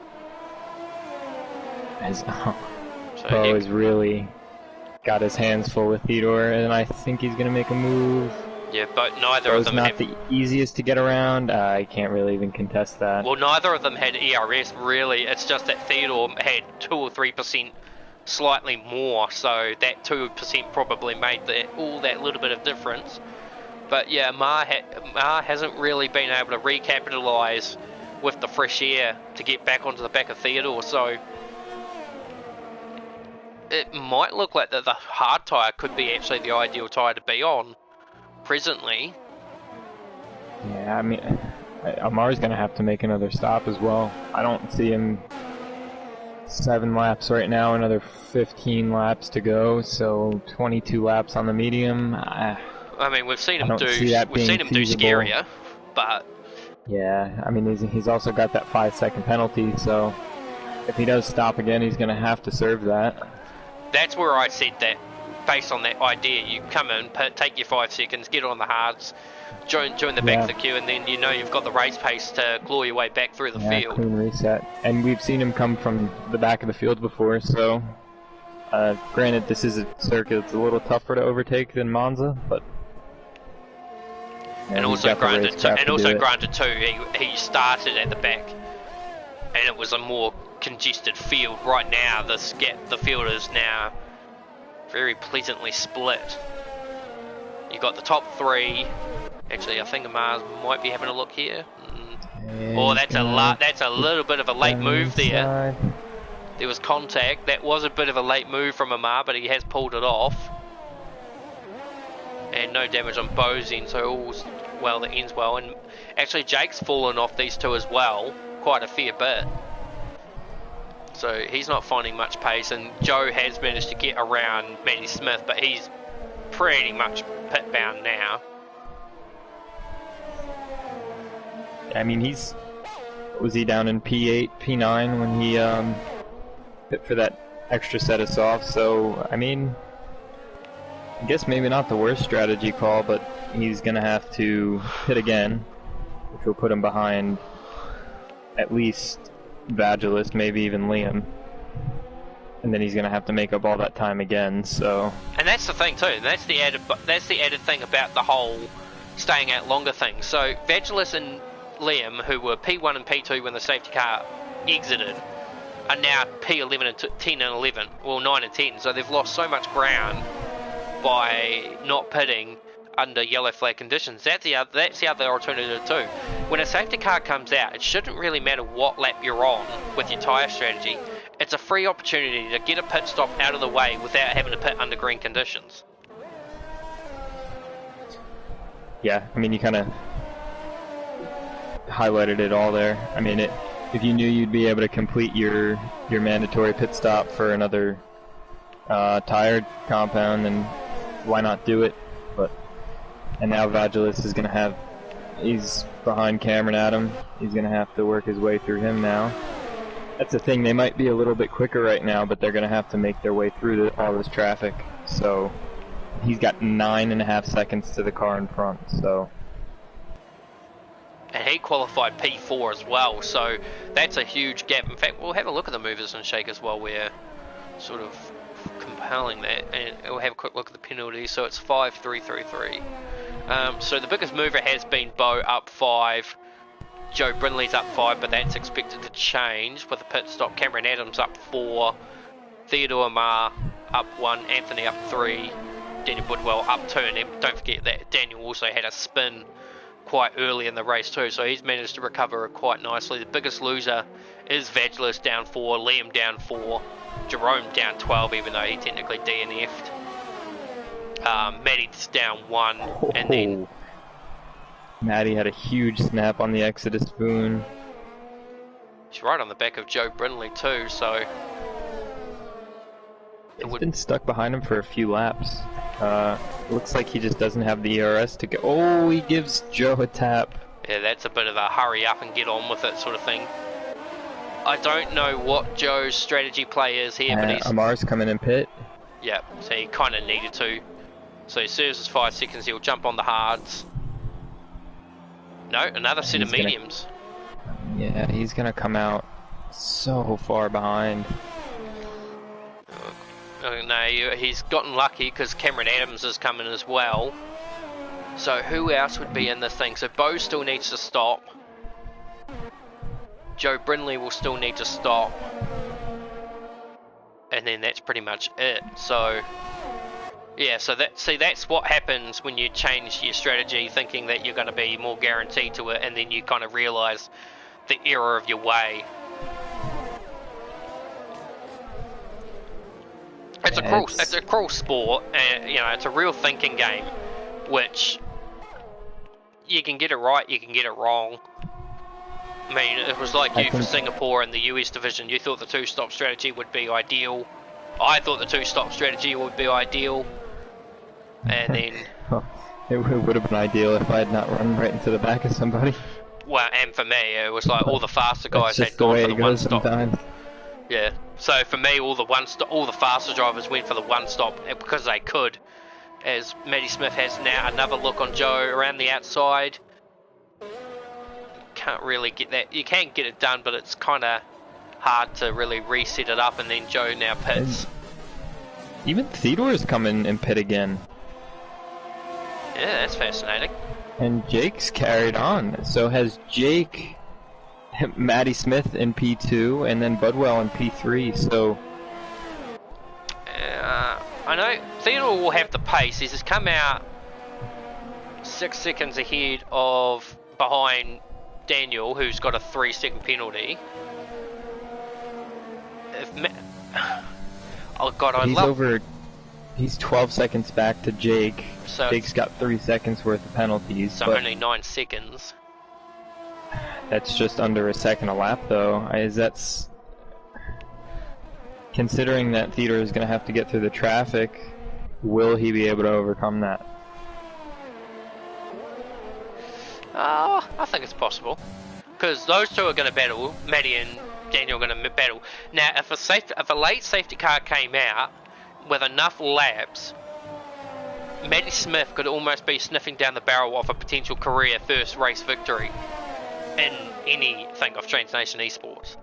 as Bo has really got his hands full with Theodore, and I think he's going to make a move. Yeah, but neither of them not the easiest to get around. I can't really even contest that. Well, neither of them had ERS, really. It's just that Theodore had 2 or 3% slightly more, so that 2% probably made all that little bit of difference. But yeah, Ma hasn't really been able to recapitalise with the fresh air to get back onto the back of Theodore, so it might look like that the hard tyre could be actually the ideal tyre to be on presently. Yeah, I mean, Amar's going to have to make another stop as well. I don't see him 7 laps right now, another 15 laps to go, so 22 laps on the medium. I mean, we've seen him do scarier, but yeah, I mean, he's also got that 5-second penalty, so if he does stop again, he's going to have to serve that. That's where I said that based on that idea. You come in, take your 5 seconds, get on the hards, join the back of the queue, and then you know you've got the race pace to claw your way back through the field. Clean reset. And we've seen him come from the back of the field before, so granted this is a circuit that's a little tougher to overtake than Monza, but and also granted too, he started at the back, and it was a more congested field. Right now, the field is now very pleasantly split. You got the top 3. Actually, I think Mars might be having a look here. Oh, that's a little bit of a late move there. There was contact. That was a bit of a late move from Amar, but he has pulled it off. And no damage on Bo's end, so all's well that ends well. And actually, Jake's fallen off these two as well, quite a fair bit. So he's not finding much pace, and Joe has managed to get around Matty Smith, but he's pretty much pit bound now. I mean, was he down in P8, P9 when he hit for that extra set of softs? So, I mean, I guess maybe not the worst strategy call, but he's going to have to hit again, which will put him behind at least Vagilis, maybe even Liam. And then he's going to have to make up all that time again, so... And that's the thing too, that's the added thing about the whole staying out longer thing. So, Vagilis and Liam, who were P1 and P2 when the safety car exited, are now P11 and 10 and 11, well 9 and 10, so they've lost so much ground by not pitting under yellow flag conditions. That's the other alternative too. When a safety car comes out, it shouldn't really matter what lap you're on with your tyre strategy. It's a free opportunity to get a pit stop out of the way without having to pit under green conditions. Yeah, I mean, you kind of highlighted it all there. I mean, if you knew you'd be able to complete your mandatory pit stop for another tire compound, then why not do it? And now Vagilis is going to he's behind Cameron Adam. He's going to have to work his way through him now. That's the thing, they might be a little bit quicker right now, but they're going to have to make their way through all this traffic. So he's got 9.5 seconds to the car in front, so... And he qualified P4 as well, so that's a huge gap. In fact, we'll have a look at the movers and shakers while we're sort of compiling that, and we'll have a quick look at the penalties. So it's 5-3-3-3. So the biggest mover has been Bo up 5. Joe Brindley's up 5, but that's expected to change with a pit stop. Cameron Adams up 4. Theodore Amar up 1. Anthony up 3. Daniel Woodwell up 2. And don't forget that Daniel also had a spin quite early in the race too, so he's managed to recover quite nicely. The biggest loser is Vagilis down 4, Liam down 4, Jerome down 12, even though he technically DNF'd. Matty's down 1, and then Matty had a huge snap on the Exodus Boon. He's right on the back of Joe Brindley too, so he's been stuck behind him for a few laps. Looks like he just doesn't have the ERS to go. Oh, he gives Joe a tap. Yeah, that's a bit of a hurry up and get on with it sort of thing. I don't know what Joe's strategy play is here, but he's... Amar's coming in pit. Yeah, so he kind of needed to. So he serves his 5 seconds, he'll jump on the hards. No, another set of mediums. Yeah, he's going to come out so far behind. No, he's gotten lucky because Cameron Adams is coming as well. So who else would be in this thing? So Bo still needs to stop. Joe Brindley will still need to stop. And then that's pretty much it. So yeah, so that's what happens when you change your strategy thinking that you're going to be more guaranteed to it, and then you kind of realise the error of your way. It's a cruel sport, and you know it's a real thinking game, which you can get it right, you can get it wrong. I mean, it was like you for Singapore and the US division. You thought the 2-stop strategy would be ideal. I thought the 2-stop strategy would be ideal, and then it would have been ideal if I had not run right into the back of somebody. Well, and for me, it was like all the faster guys had gone for the 1-stop. Sometimes. Yeah. So for me, all the faster drivers went for the one stop because they could. As Matty Smith has now another look on Joe around the outside. Can't really get that. You can get it done, but it's kind of hard to really reset it up. And then Joe now pits. And even Theodore's coming and pit again. Yeah, that's fascinating. And Jake's carried on. So has Jake, Matty Smith in P2, and then Budwell in P3. So I know Theodore will have the pace. He's just come out 6 seconds ahead of behind Daniel, who's got a 3-second penalty. Oh God, He's 12 seconds back to Jake. So Jake's got 3 seconds worth of penalties. So only 9 seconds. That's just under a second a lap, though. That's considering that Theodore is going to have to get through the traffic. Will he be able to overcome that? I think it's possible, because those two are going to battle. Matty and Daniel are going to battle. Now, if a late safety car came out with enough laps, Matty Smith could almost be sniffing down the barrel of a potential career first race victory in anything of Trans Nation eSports.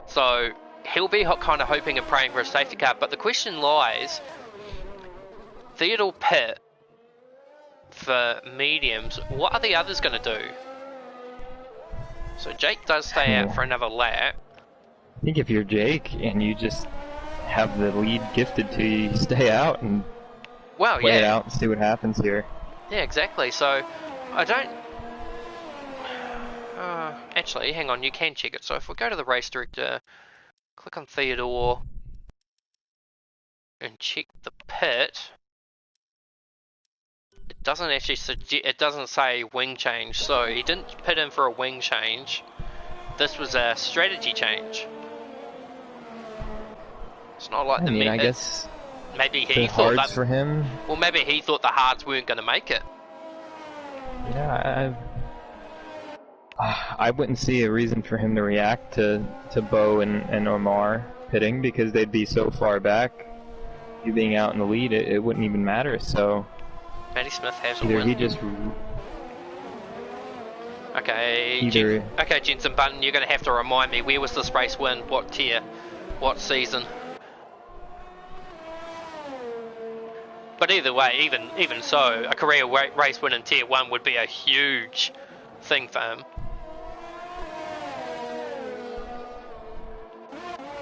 So he'll be kind of hoping and praying for a safety car. But the question lies, Theodore pit for mediums, what are the others going to do? So Jake does stay out for another lap. I think if you're Jake and you just have the lead gifted to you, stay out and play it out and see what happens here. Yeah, exactly. So I don't... actually, hang on, you can check it. So if we go to the race director, click on Theodore and check the pit, it doesn't actually it doesn't say wing change, so he didn't pit in for a wing change. This was a strategy change. It's not like I guess maybe he thought that for him. Well, maybe he thought the hards weren't going to make it. Yeah, I wouldn't see a reason for him to react to Bo and Omar pitting, because they'd be so far back. You being out in the lead, it wouldn't even matter. So Matty Smith has a either win. he just okay, Jensen Button, you're going to have to remind me, where was this race win? What tier? What season? But either way, even so, a career race win in Tier 1 would be a huge thing for him.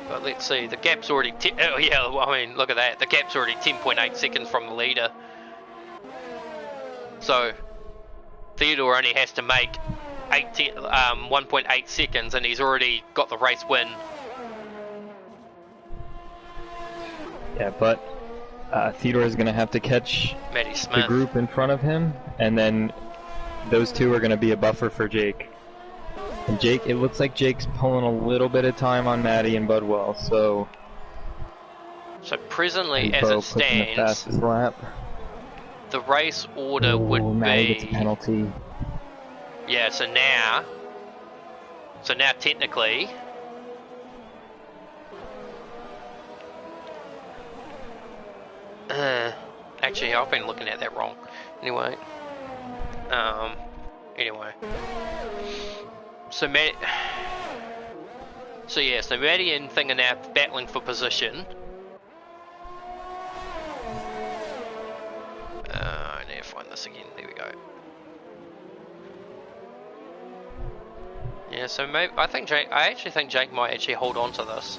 But let's see, the gap's already... oh yeah, I mean, look at that. The gap's already 10.8 seconds from the leader. So, Theodore only has to make 1.8 seconds and he's already got the race win. Yeah, but Theodore is going to have to catch Matty Smith, the group in front of him, and then those two are going to be a buffer for Jake. And Jake, it looks like Jake's pulling a little bit of time on Matty and Budwell, so... So presently, as it stands, the fastest lap. The race order would Matty be... gets a penalty. Yeah, so now technically... actually, I've been looking at that wrong. Anyway. So Matty and Thing are now battling for position. I need to find this again. There we go. Yeah, so maybe I actually think Jake might actually hold on to this.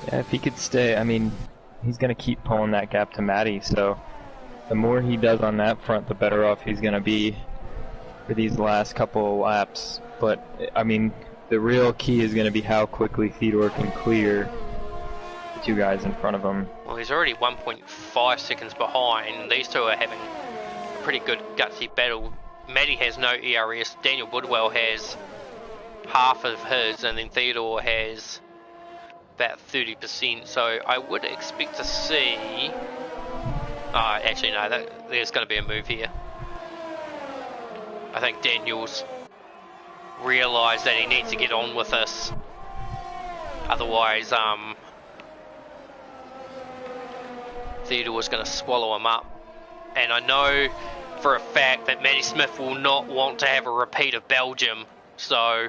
Yeah, if he could stay, I mean, he's going to keep pulling that gap to Matty, so the more he does on that front, the better off he's going to be for these last couple of laps. But, I mean, the real key is going to be how quickly Theodore can clear the two guys in front of him. Well, he's already 1.5 seconds behind. These two are having a pretty good gutsy battle. Matty has no ERS, Daniel Budwell has half of his, and then Theodore has about 30%, so I would expect to see... actually no, there's going to be a move here. I think Daniel's realised that he needs to get on with this Otherwise, Theodore was going to swallow him up. And I know for a fact that Matty Smith will not want to have a repeat of Belgium. So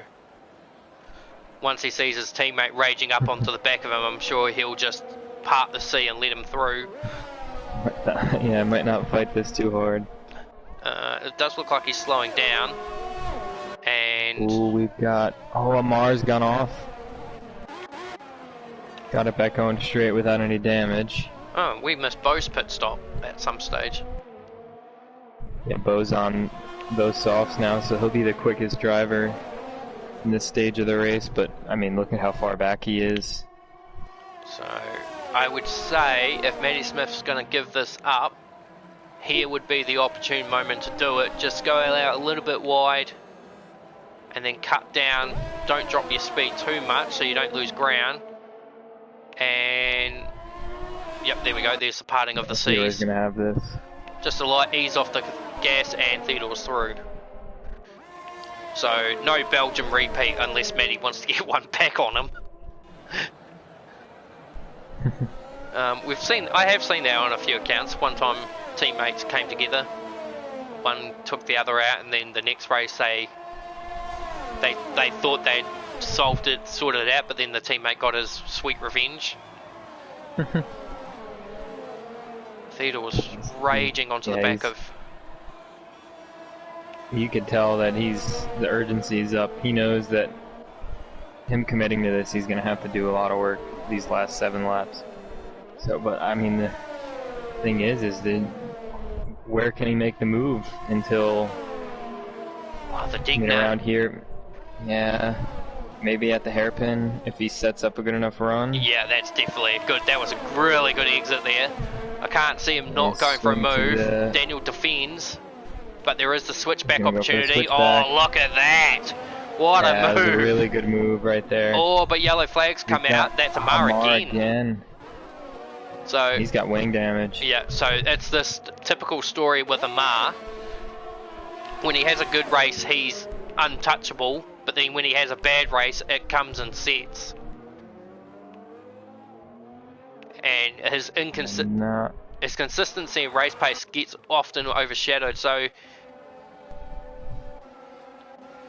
once he sees his teammate raging up onto the back of him, I'm sure he'll just part the sea and let him through. Yeah, I might not fight this too hard. It does look like he's slowing down. And ooh, we've got... oh, Amar's gone off. Got it back going straight without any damage. oh, we missed Bo's pit stop at some stage. Yeah, Bo's on those softs now, so he'll be the quickest driver in this stage of the race, but I mean, look at how far back he is. So I would say if Matty Smith's going to give this up, here would be the opportune moment to do it. Just go out a little bit wide and then cut down. Don't drop your speed too much so you don't lose ground. And yep, there we go. There's the parting of the seas. Theodore's going to have this. Just a light ease off the gas and Theodore's through. So no Belgium repeat unless Matty wants to get one back on him. I have seen that on a few accounts. One time teammates came together, one took the other out, and then the next race they thought they'd sorted it out, but then the teammate got his sweet revenge. Theodore was raging onto the back of... You could tell that the urgency's up. He knows that him committing to this, he's going to have to do a lot of work these last 7 laps. So, but I mean, the thing is where can he make the move until the dig around here? Yeah, maybe at the hairpin if he sets up a good enough run. Yeah, that's definitely good. That was a really good exit there. I can't see him not going for a move. Daniel defends, but there is the switchback opportunity. Oh, look at that! What a move! That's a really good move right there. Oh, but yellow flags come out. That's Amar again. So he's got wing damage. Yeah, so it's this typical story with Amar. When he has a good race, he's untouchable, but then when he has a bad race, it comes and sets. And his consistency in race pace gets often overshadowed. So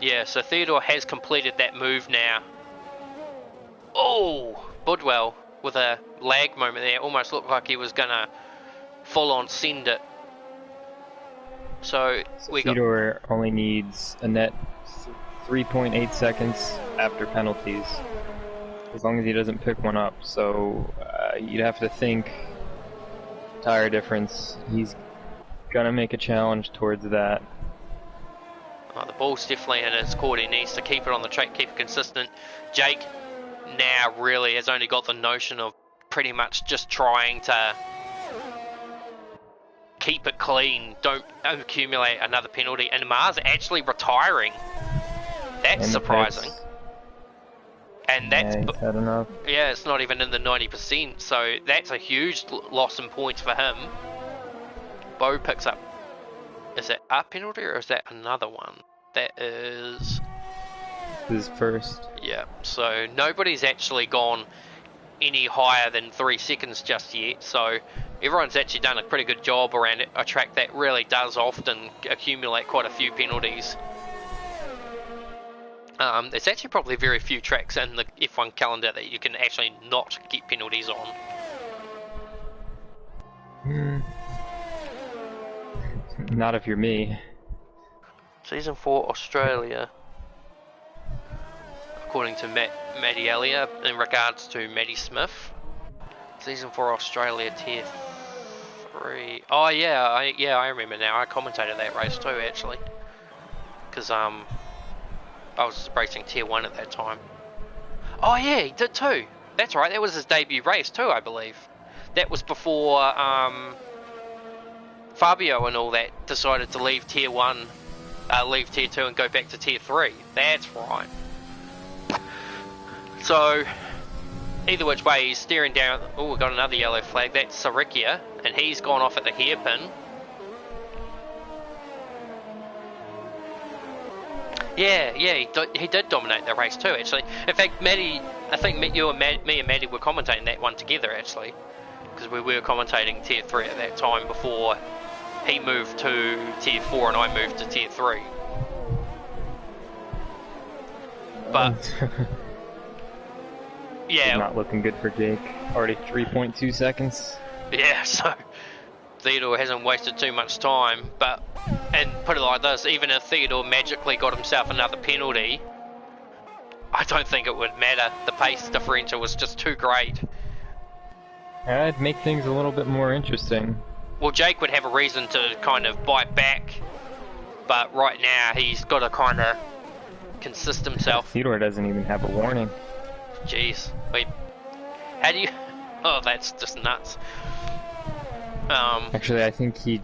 yeah, so Theodore has completed that move now. Oh, Budwell with a lag moment there, almost looked like he was gonna full on send it. So Theodore only needs a net 3.8 seconds after penalties, as long as he doesn't pick one up. So you'd have to think tire difference. He's gonna make a challenge towards that. Oh, the ball's definitely in his court. He needs to keep it on the track, keep it consistent. Jake now really has only got the notion of pretty much just trying to keep it clean, don't accumulate another penalty, and Mars actually retiring. That's surprising. And that's had enough. Yeah, it's not even in the 90%, so that's a huge loss in points for him. Bo picks up, is that a penalty or is that another one? That is his first. Yeah, so nobody's actually gone any higher than 3 seconds just yet, so everyone's actually done a pretty good job around a track that really does often accumulate quite a few penalties. There's actually probably very few tracks in the F1 calendar that you can actually not get penalties on. Not if you're me. Season 4 Australia, according to Matty Elliott, in regards to Matty Smith. Season 4 Australia Tier 3. Oh yeah, I remember now. I commentated that race too, actually, because I was racing Tier 1 at that time. Oh yeah, he did too. That's right. That was his debut race too, I believe. That was before Fabio and all that decided to leave Tier 1, leave Tier 2 and go back to Tier 3. That's right. So, either which way, he's steering down. Oh, we've got another yellow flag. That's Sarikia, and he's gone off at the hairpin. Yeah, he did dominate the race too, actually. In fact, Matty I think me and Maddie were commentating that one together actually, because we were commentating Tier 3 at that time before he moved to Tier 4 and I moved to Tier 3. But yeah, not looking good for Jake. Already 3.2 seconds. Yeah, so Theodore hasn't wasted too much time, and put it like this, even if Theodore magically got himself another penalty, I don't think it would matter. The pace differential was just too great. It'd make things a little bit more interesting. Well, Jake would have a reason to kind of bite back, but right now he's got to kind of consist himself. Theodore doesn't even have a warning. Jeez, wait, how do you... Oh, that's just nuts. Actually, I think he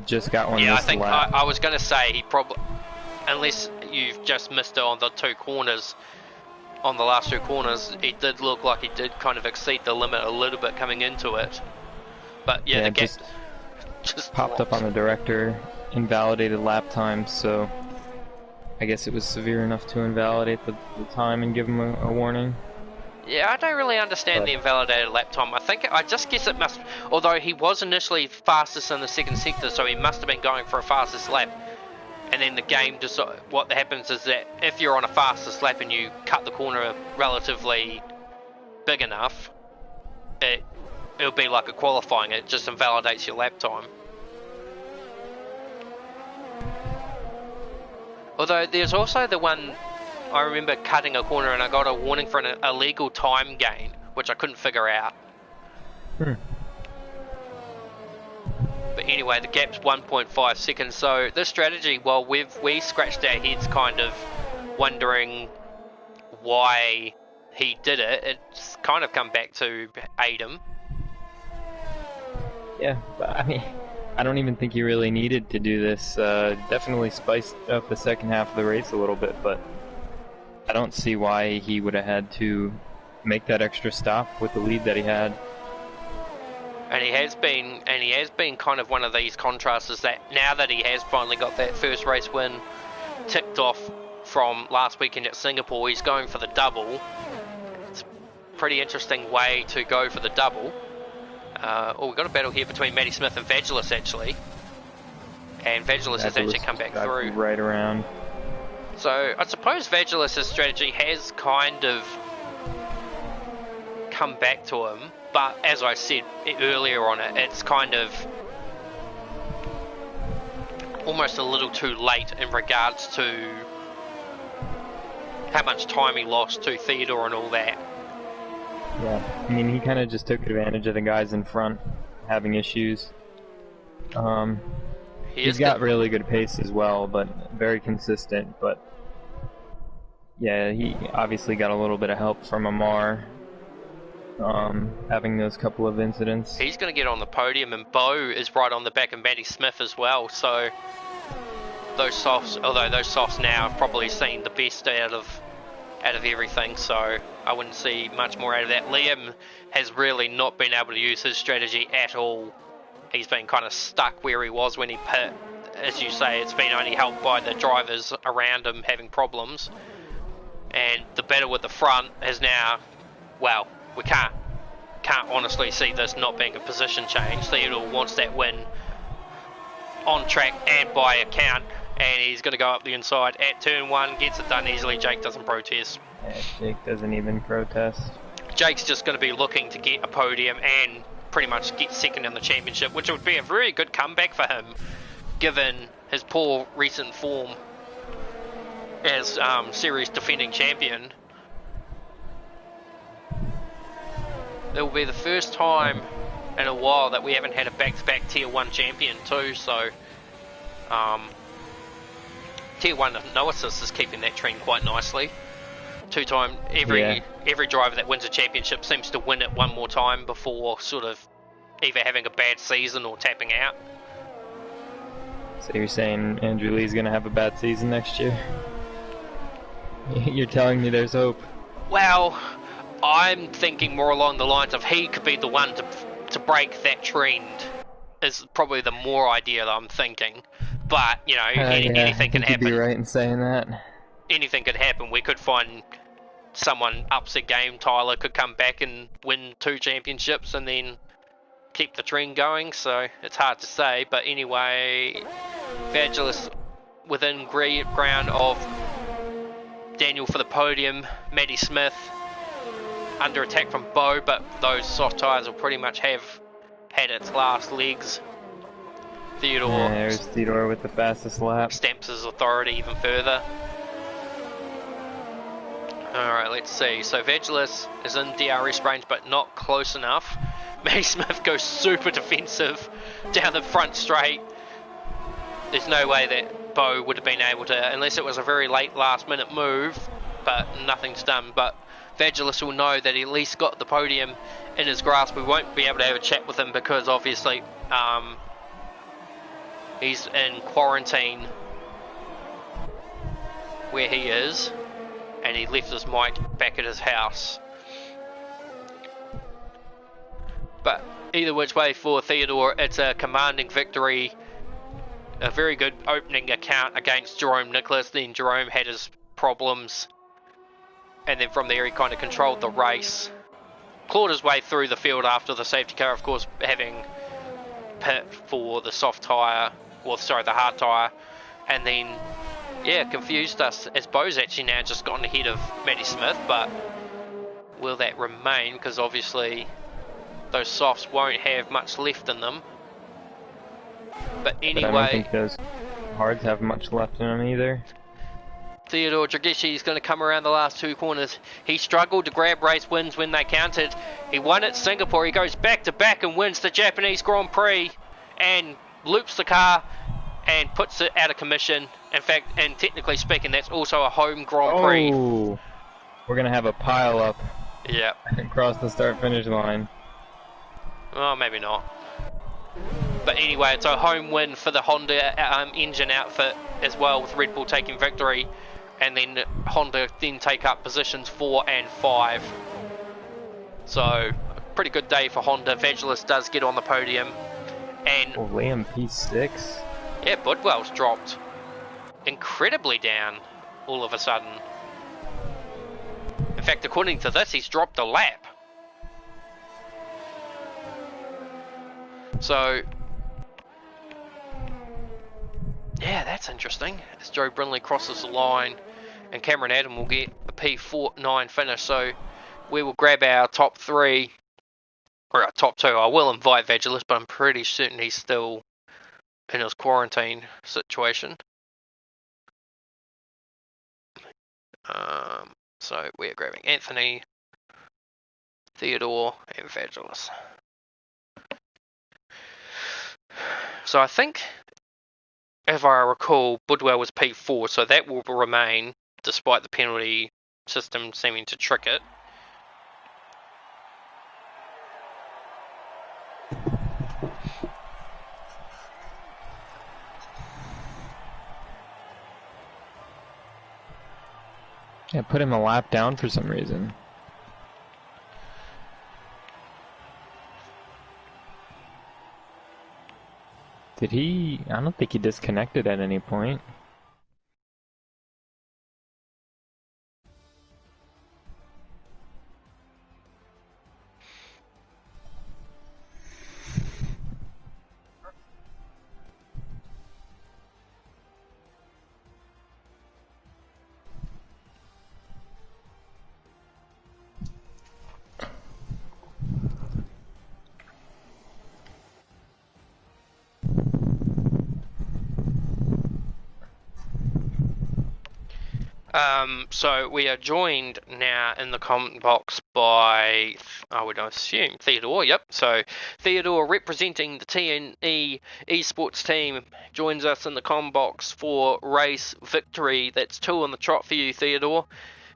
just got one. Yeah, this I think lap. I was going to say he probably, unless you've just missed it on the two corners, on the last two corners, it did look like he did kind of exceed the limit a little bit coming into it. But yeah, the gap just popped up on the director, invalidated lap time, so I guess it was severe enough to invalidate the time and give him a warning. Yeah, I don't really understand the invalidated lap time. I just guess it must, although he was initially fastest in the second sector, so he must have been going for a fastest lap. And then the game, what happens is that if you're on a fastest lap and you cut the corner relatively big enough, it'll be like a qualifying, it just invalidates your lap time. Although there's also the one, I remember cutting a corner and I got a warning for an illegal time gain, which I couldn't figure out. But anyway, the gap's 1.5 seconds, so this strategy, well, we scratched our heads kind of wondering why he did it, it's kind of come back to aid him. Yeah, but I mean, I don't even think he really needed to do this. Definitely spiced up the second half of the race a little bit, but I don't see why he would have had to make that extra stop with the lead that he had. And he has been kind of one of these contrasters that now that he has finally got that first race win ticked off from last weekend at Singapore, he's going for the double. It's a pretty interesting way to go for the double. We've got a battle here between Matty Smith and Vagelis actually. And Vagelis has actually come back through. Right around. So I suppose Vagelis' strategy has kind of come back to him, but as I said earlier on it, it's kind of almost a little too late in regards to how much time he lost to Theodore and all that. Yeah, I mean, he kind of just took advantage of the guys in front having issues. He's got really good pace as well, but very consistent. But yeah, he obviously got a little bit of help from Amar, having those couple of incidents. He's going to get on the podium, and Bo is right on the back of Matty Smith as well. So those softs now have probably seen the best out of everything. So I wouldn't see much more out of that. Liam has really not been able to use his strategy at all. He's been kind of stuck where he was when he pit. As you say, it's been only helped by the drivers around him having problems. And the battle with the front has now, well, we can't honestly see this not being a position change. Theodore wants that win on track and by account, and he's going to go up the inside at turn 1, gets it done easily. Jake doesn't protest. Yeah, Jake doesn't even protest. Jake's just going to be looking to get a podium and pretty much get second in the championship, which would be a very good comeback for him, given his poor recent form as series defending champion. It will be the first time in a while that we haven't had a back-to-back Tier 1 champion too, so Tier 1 no assist is keeping that trend quite nicely. Every driver that wins a championship seems to win it one more time before sort of either having a bad season or tapping out. So you're saying Andrew Lee's going to have a bad season next year? You're telling me there's hope? Well, I'm thinking more along the lines of he could be the one to break that trend is probably the more idea that I'm thinking. But, you know, anything can happen. You'd be right in saying that. Anything could happen. We could find someone ups a game, Tyler could come back and win 2 championships and then keep the trend going, so it's hard to say. But anyway, Vangelis within ground of Daniel for the podium. Maddie Smith under attack from Bo, but those soft tyres will pretty much have had its last legs. Theodore, there's Theodore with the fastest lap. Stamps his authority even further. Alright, let's see. So Vangelis is in DRS range, but not close enough. Maddie Smith goes super defensive down the front straight. There's no way that Bo would have been able to, unless it was a very late last minute move, but nothing's done. But Vangelis will know that he at least got the podium in his grasp. We won't be able to have a chat with him because obviously he's in quarantine where he is, and he left his mic back at his house. But either which way for Theodore, it's a commanding victory. A very good opening account against Jerome Nicholas. Then Jerome had his problems, and then from there he kind of controlled the race. Clawed his way through the field after the safety car, of course, having pit for the soft tyre, well, sorry, the hard tyre, and then, yeah, confused us as Bo's actually now just gotten ahead of Maddie Smith, but will that remain? Because obviously those softs won't have much left in them. But anyway, but I don't think those hards have much left in them either. Theodore Dragishi is going to come around the last 2 corners. He struggled to grab race wins when they counted. He won at Singapore. He goes back to back and wins the Japanese Grand Prix and loops the car and puts it out of commission. In fact, and technically speaking, that's also a home Grand Prix. Oh, we're going to have a pile up. Yeah. Across the start finish line. Oh, maybe not. But anyway, it's a home win for the Honda engine outfit as well, with Red Bull taking victory. And then Honda then take up positions 4 and 5. So, a pretty good day for Honda. Vangelis does get on the podium. And Liam P6. Yeah, Budwell's dropped incredibly down all of a sudden. In fact, according to this, he's dropped a lap. So, yeah, that's interesting. As Joe Brindley crosses the line, and Cameron Adam will get a P49 finish. So we will grab our top 3, or our top 2. I will invite Vangelis, but I'm pretty certain he's still in his quarantine situation. So we're grabbing Anthony, Theodore, and Vangelis. So I think, if I recall, Budwell was P4, so that will remain, despite the penalty system seeming to trick it. Yeah, put him a lap down for some reason. Did he? I don't think he disconnected at any point. So we are joined now in the comment box by, I would assume, Theodore. Yep. So Theodore, representing the TNE eSports team, joins us in the comment box for race victory. That's 2 on the trot for you, Theodore.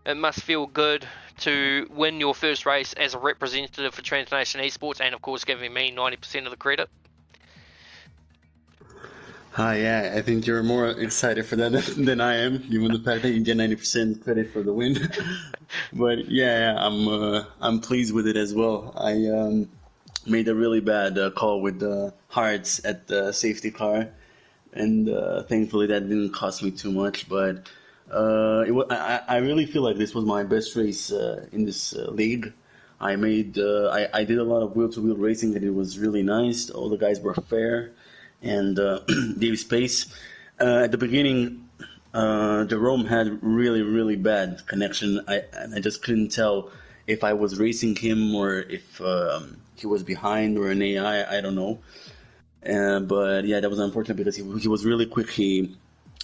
It must feel good to win your first race as a representative for Transnation Esports, and of course giving me 90% of the credit. Hi, yeah, I think you're more excited for that than I am, given the fact that you get 90% credit for the win. But yeah, I'm pleased with it as well. I made a really bad call with the hearts at the safety car, and thankfully that didn't cost me too much. But I really feel like this was my best race in this league. I did a lot of wheel-to-wheel racing, and it was really nice. All the guys were fair and gave space. At the beginning, Jerome had really bad connection. I just couldn't tell if I was racing him or if he was behind or an AI. I don't know. But yeah, that was unfortunate because he was really quick. He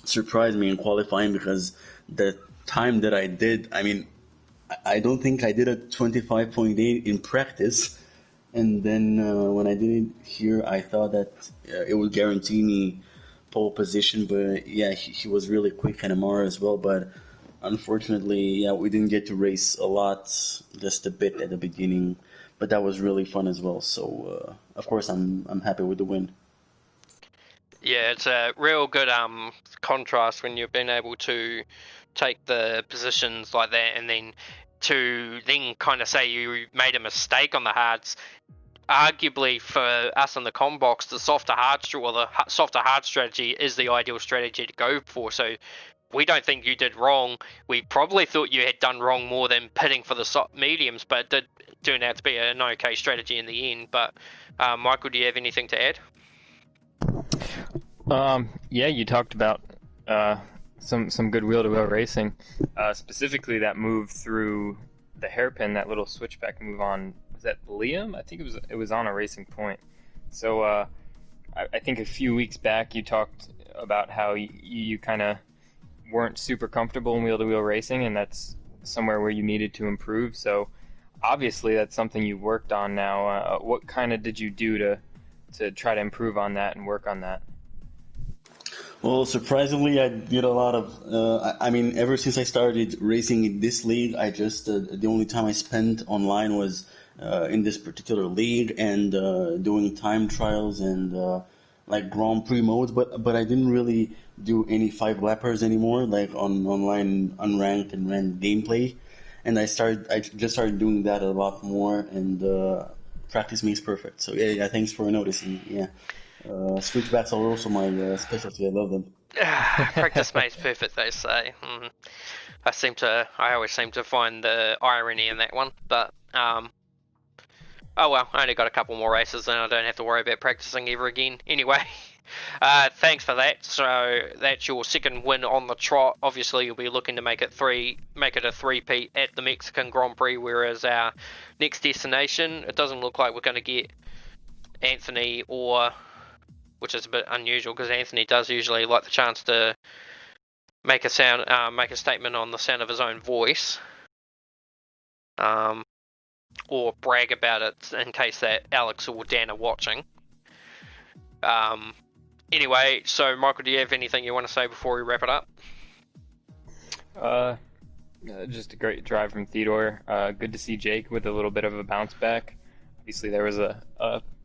surprised me in qualifying because the time that I did, I mean, I don't think I did a 25.8 in practice. And then when I did it here, I thought that it would guarantee me pole position. But yeah, he was really quick and Amara as well. But unfortunately, yeah, we didn't get to race a lot, just a bit at the beginning. But that was really fun as well. So of course, I'm happy with the win. Yeah, it's a real good contrast when you've been able to take the positions like that and then to then kind of say you made a mistake on the hards. Arguably for us in the com box, the softer hard strategy is the ideal strategy to go for. So we don't think you did wrong. We probably thought you had done wrong more than pitting for the mediums, but it did turn out to be an okay strategy in the end. But Michael, do you have anything to add? Yeah, you talked about some good wheel-to-wheel racing, specifically that move through the hairpin, that little switchback move on. Was that Liam? I think it was on a racing point. So I think a few weeks back you talked about how you kind of weren't super comfortable in wheel-to-wheel racing, and that's somewhere where you needed to improve. So obviously that's something you've worked on now. What kind of did you do to try to improve on that and work on that? Well, surprisingly, I did a lot of. I mean, ever since I started racing in this league, I just the only time I spent online was in this particular league and doing time trials and like Grand Prix modes. But I didn't really do any five lappers anymore, like on online unranked and ranked gameplay. And I just started doing that a lot more, and practice makes perfect. So yeah, thanks for noticing. Yeah. Switchbacks are also my specialty. I love them. Practice makes perfect, they say. I always seem to find the irony in that one, but oh well, I only got a couple more races and I don't have to worry about practicing ever again. Anyway, thanks for that. So that's your second win on the trot. Obviously, you'll be looking to make it a three-peat at the Mexican Grand Prix, whereas our next destination, it doesn't look like we're going to get Anthony which is a bit unusual because Anthony does usually like the chance to make a statement on the sound of his own voice, or brag about it in case that Alex or Dan are watching. Anyway, so Michael, do you have anything you want to say before we wrap it up? Just a great drive from Theodore. Good to see Jake with a little bit of a bounce back. Obviously, there was a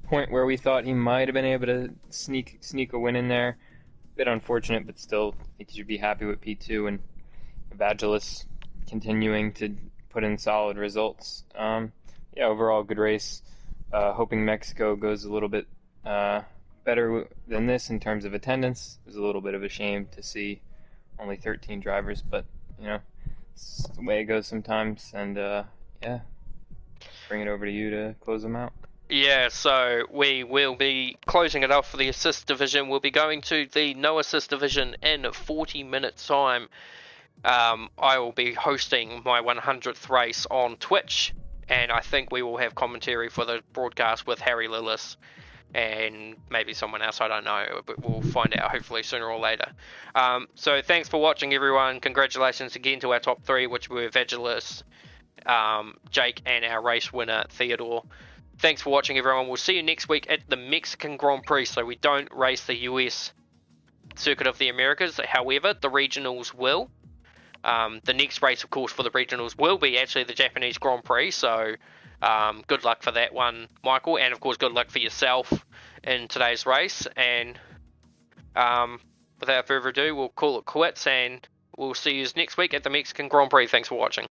point where we thought he might have been able to sneak a win in there. Bit unfortunate, but still, I think you should be happy with P2 and Evangelos continuing to put in solid results. Yeah, overall good race. Hoping Mexico goes a little bit better than this in terms of attendance. It was a little bit of a shame to see only 13 drivers, but it's the way it goes sometimes. And yeah, bring it over to you to close them out. Yeah, so we will be closing it off for the assist division. We'll be going to the no assist division in 40 minutes time. I will be hosting my 100th race on Twitch, and I think we will have commentary for the broadcast with Harry Lillis and maybe someone else, I don't know, but we'll find out hopefully sooner or later. So thanks for watching, everyone. Congratulations again to our top three, which were Vagilis, Jake, and our race winner, Theodore. Thanks for watching, everyone. We'll see you next week at the Mexican Grand Prix. So we don't race the US Circuit of the Americas. However, the regionals will. The next race, of course, for the regionals will be actually the Japanese Grand Prix. So good luck for that one, Michael. And, of course, good luck for yourself in today's race. And without further ado, we'll call it quits. And we'll see you next week at the Mexican Grand Prix. Thanks for watching.